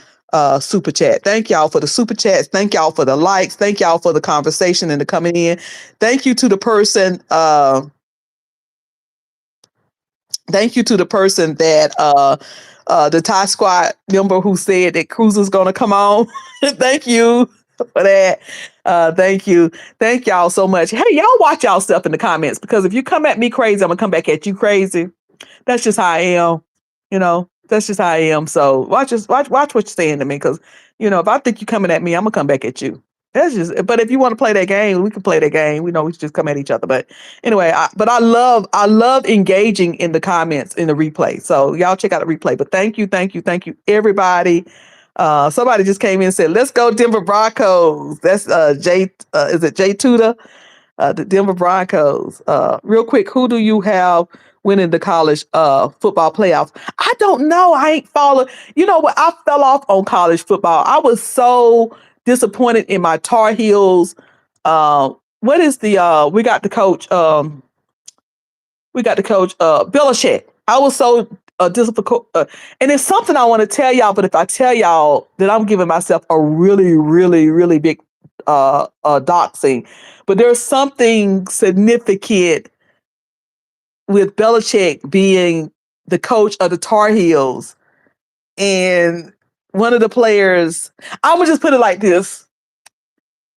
Speaker 1: super chat. Thank y'all for the super chats. Thank y'all for the likes. Thank y'all for the conversation and the coming in. Thank you to the person. Thank you to the person that the Thai Squad member who said that Cruiser's gonna come on. Thank you for that. Thank you. Thank y'all so much. Hey, y'all watch y'all stuff in the comments because if you come at me crazy, I'm gonna come back at you crazy. That's just how I am. That's just how I am. So watch what you're saying to me because if I think you're coming at me, I'm gonna come back at you. That's just. But if you want to play that game, we can play that game. We know we should just come at each other. But anyway, I love engaging in the comments in the replay. So y'all check out the replay. But thank you, everybody. Somebody just came in and said, "Let's go Denver Broncos." That's Jay. Is it Jay Tudor? The Denver Broncos. Real quick, who do you have winning the college football playoffs? I don't know. I ain't following. You know what? I fell off on college football. I was so disappointed in my Tar Heels. What is the we got the coach Belichick. I was so disappointed. And it's something I want to tell y'all, but if I tell y'all that I'm giving myself a really, really, really big doxing. But there's something significant with Belichick being the coach of the Tar Heels. And one of the players, I'm going to just put it like this.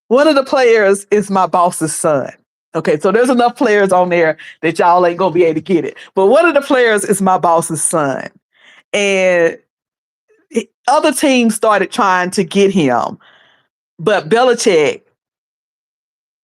Speaker 1: One of the players is my boss's son. Okay, so there's enough players on there that y'all ain't going to be able to get it. But one of the players is my boss's son. And other teams started trying to get him. But Belichick,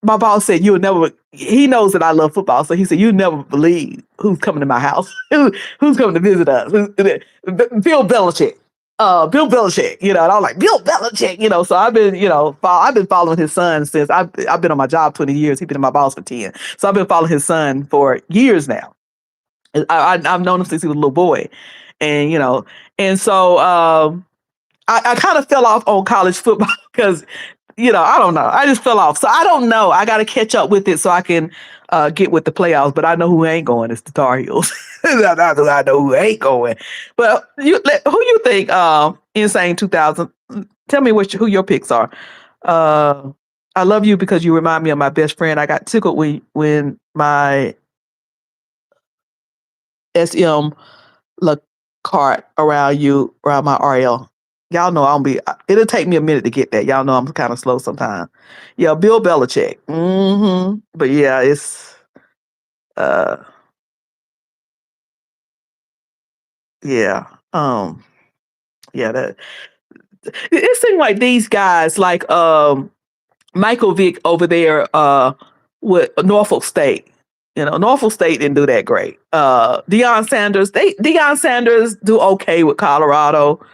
Speaker 1: my boss said, you'll never, he knows that I love football. So he said, you never believe who's coming to my house, who's coming to visit us. Bill Belichick. Bill Belichick, and I'm like, Bill Belichick, so I've been, I've been following his son since I've been on my job 20 years. He's been my boss for 10. So I've been following his son for years now. I've known him since he was a little boy. And, and so I kind of fell off on college football because I don't know. I just fell off. So I don't know. I got to catch up with it so I can get with the playoffs. But I know who ain't going. It's the Tar Heels. I know who ain't going. But who you think? Insane 2000. Tell me who your picks are. I love you because you remind me of my best friend. I got tickled when my SM look cart around my RL. Y'all know it'll take me a minute to get that. Y'all know I'm kind of slow sometimes. Yeah, Bill Belichick. But yeah, it's uh yeah. Yeah, that it seems like these guys like Michael Vick over there with Norfolk State. Norfolk State didn't do that great. Deion Sanders do okay with Colorado.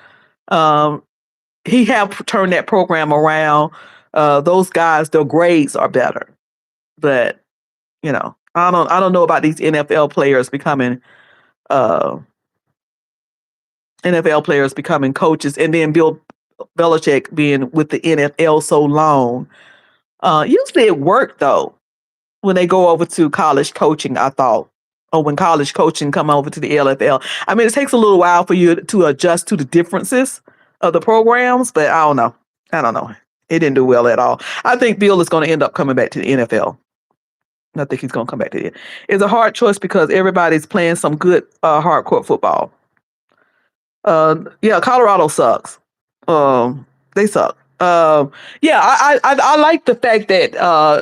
Speaker 1: He have turned that program around. Those guys, their grades are better. But I don't know about these uh, NFL players becoming coaches, and then Bill Belichick being with the NFL so long. Usually it worked though when they go over to college coaching. I thought, or when college coaching come over to the LFL. I mean, it takes a little while for you to adjust to the differences of the programs, but I don't know. I don't know. It didn't do well at all. I think Bill is going to end up coming back to the NFL. I think he's going to come back to it. It's a hard choice because everybody's playing some good hardcore football. Yeah, Colorado sucks. They suck. Um, yeah, I like the fact that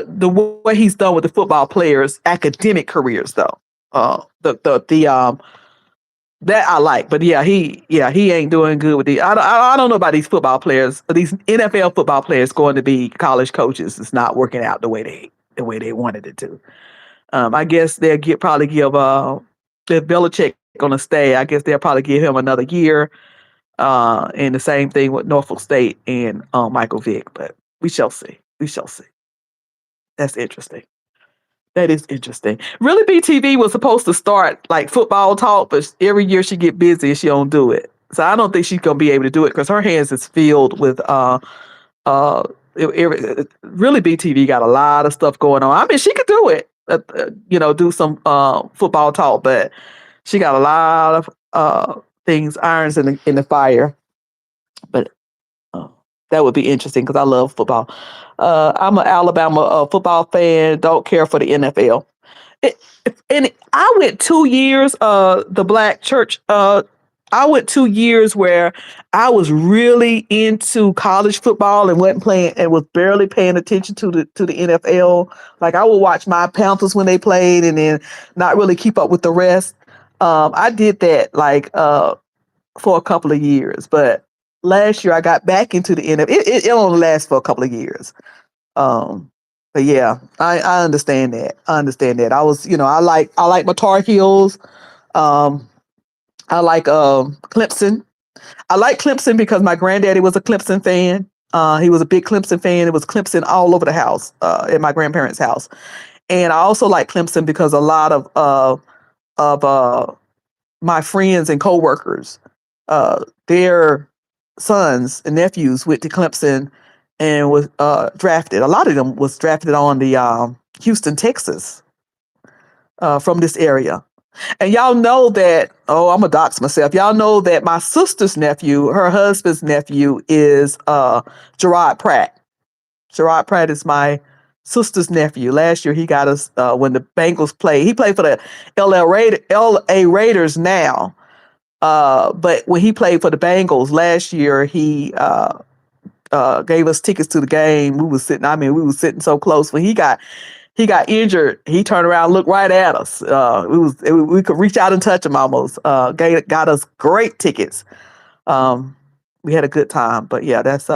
Speaker 1: the way he's done with the football players' academic careers, though. The that I like, but he ain't doing good with the. I don't know about these football players, these NFL football players going to be college coaches. It's not working out the way they wanted it to. I guess they'll probably give if Belichick gonna stay. I guess they'll probably give him another year. And the same thing with Norfolk State and Michael Vick, but we shall see. We shall see. That's interesting. That is interesting. Really, BTV was supposed to start like football talk, but every year she get busy and she don't do it. So I don't think she's gonna be able to do it because her hands is filled with uh. Really, BTV got a lot of stuff going on. I mean, she could do it, do some football talk, but she got a lot of things, irons in the fire. But oh, that would be interesting because I love football. I'm an Alabama football fan. Don't care for the NFL. It, and I went 2 years. The Black Church. I went 2 years where I was really into college football and wasn't playing and was barely paying attention to the NFL. Like I would watch my Panthers when they played and then not really keep up with the rest. I did that like for a couple of years, but last year I got back into the NFL. It only lasts for a couple of years. Um, but yeah, I understand that. I understand that. I was, I like my Tar Heels. Um, I like Clemson. I like Clemson because my granddaddy was a Clemson fan. He was a big Clemson fan. It was Clemson all over the house at my grandparents' house. And I also like Clemson because a lot of my friends and coworkers, their sons and nephews went to Clemson and was drafted. A lot of them was drafted on the Houston, Texas, from this area. And y'all know that. Oh, I'm a dox myself. Y'all know that my sister's nephew, her husband's nephew, is Gerard Pratt. Gerard Pratt is my sister's nephew. Last year he got us when the Bengals played. He played for the LA Raiders now. But when he played for the Bengals last year, he gave us tickets to the game. We was sitting. I mean, we was sitting so close. When he got injured, he turned around, looked right at us. We could reach out and touch him almost. Got us great tickets. Um, we had a good time. But yeah, that's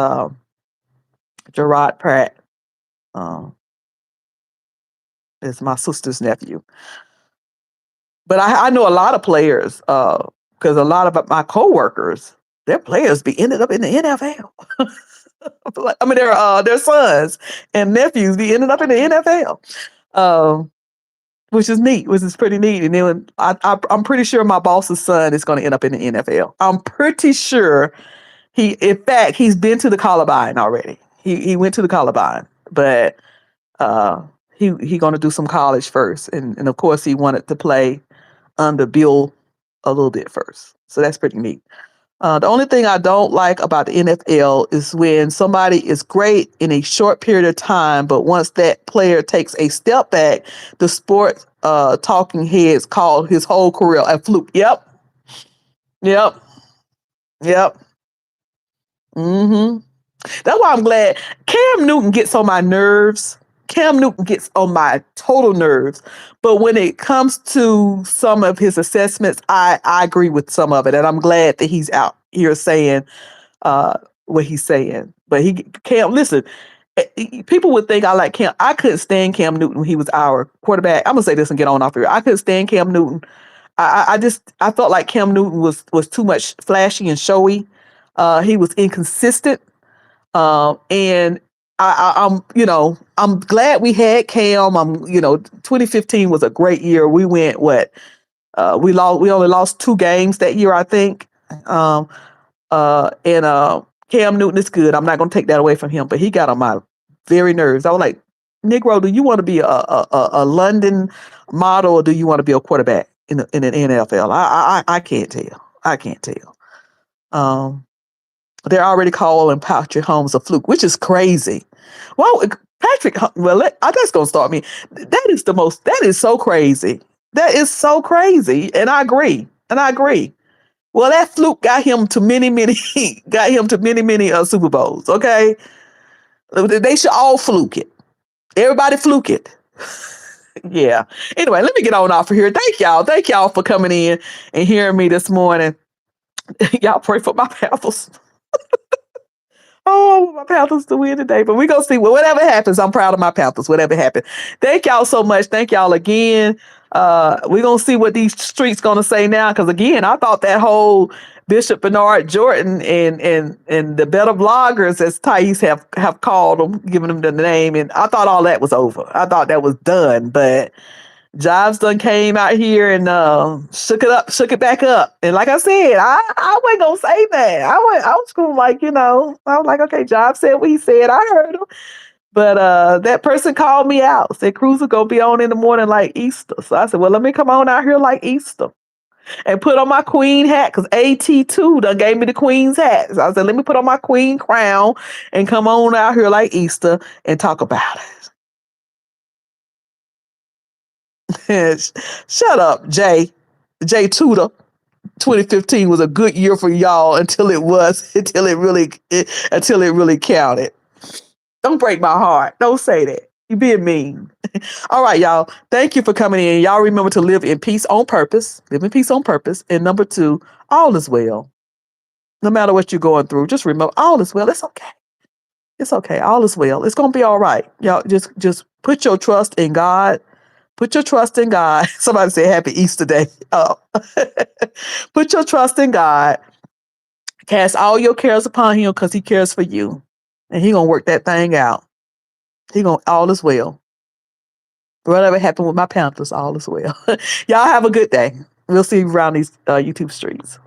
Speaker 1: Gerard Pratt. Um, is my sister's nephew. But I know a lot of players because a lot of my coworkers, their players be ended up in the NFL. I mean, their sons and nephews be ending up in the NFL, um, which is neat, which is pretty neat. And then I'm pretty sure my boss's son is going to end up in the NFL. I'm pretty sure in fact, he's been to the Columbine already. He went to the Columbine, but uh, he going to do some college first, and of course he wanted to play under Bill a little bit first. So that's pretty neat. The only thing I don't like about the NFL is when somebody is great in a short period of time, but once that player takes a step back, the sport talking heads call his whole career a fluke. Yep, yep, yep. hmm That's why I'm glad Cam Newton gets on my nerves. Cam Newton gets on my total nerves. But when it comes to some of his assessments, I agree with some of it. And I'm glad that he's out here saying uh, what he's saying. But listen, people would think I like Cam. I couldn't stand Cam Newton when he was our quarterback. I'm gonna say this and get on off here. I couldn't stand Cam Newton. I felt like Cam Newton was too much flashy and showy. He was inconsistent. And I'm glad we had Cam. 2015 was a great year. We went what? We only lost 2 games that year, I think. Um, and Cam Newton is good. I'm not going to take that away from him, but he got on my very nerves. I was like, Negro, do you want to be a London model or do you want to be a quarterback in an NFL? I can't tell. I can't tell. Um, they're already calling Patrick Holmes a fluke, which is crazy. Well, that's going to start me. That is so crazy. That is so crazy. And I agree. Well, that fluke got him to many, many, got him to many, many Super Bowls. Okay, they should all fluke it. Everybody fluke it. Yeah. Anyway, let me get on off of here. Thank y'all. Thank y'all for coming in and hearing me this morning. Y'all pray for my Panthers. Oh, my Panthers to win today. But we're going to see. Well, whatever happens, I'm proud of my Panthers. Whatever happens. Thank y'all so much. Thank y'all again. We're going to see what these streets going to say now. Because, again, I thought that whole Bishop Bernard Jordan and the better bloggers, as Thais have called them, giving them the name. And I thought all that was over. I thought that was done. But Jives done came out here and shook it back up. And like I said, I wasn't gonna say that. I was gonna I was like, okay, Jives said what he said. I heard him. But that person called me out, said Cruiser gonna be on in the morning like Easter. So I said, well, let me come on out here like Easter and put on my queen hat because AT2 done gave me the queen's hat. So I said, let me put on my queen crown and come on out here like Easter and talk about it. Shut up, Jay. Jay Tudor. 2015 was a good year for y'all until it really counted. Don't break my heart. Don't say that. You being mean. All right, y'all. Thank you for coming in. Y'all remember to live in peace on purpose. Live in peace on purpose. And number 2, all is well. No matter what you're going through, just remember all is well. It's okay. It's okay. All is well. It's gonna be all right. Y'all just put your trust in God. Put your trust in God. Somebody say Happy Easter Day. Oh. Put your trust in God. Cast all your cares upon him because he cares for you. And he gonna work that thing out. He gonna all is well. Whatever happened with my Panthers, all is well. Y'all have a good day. We'll see you around these YouTube streets.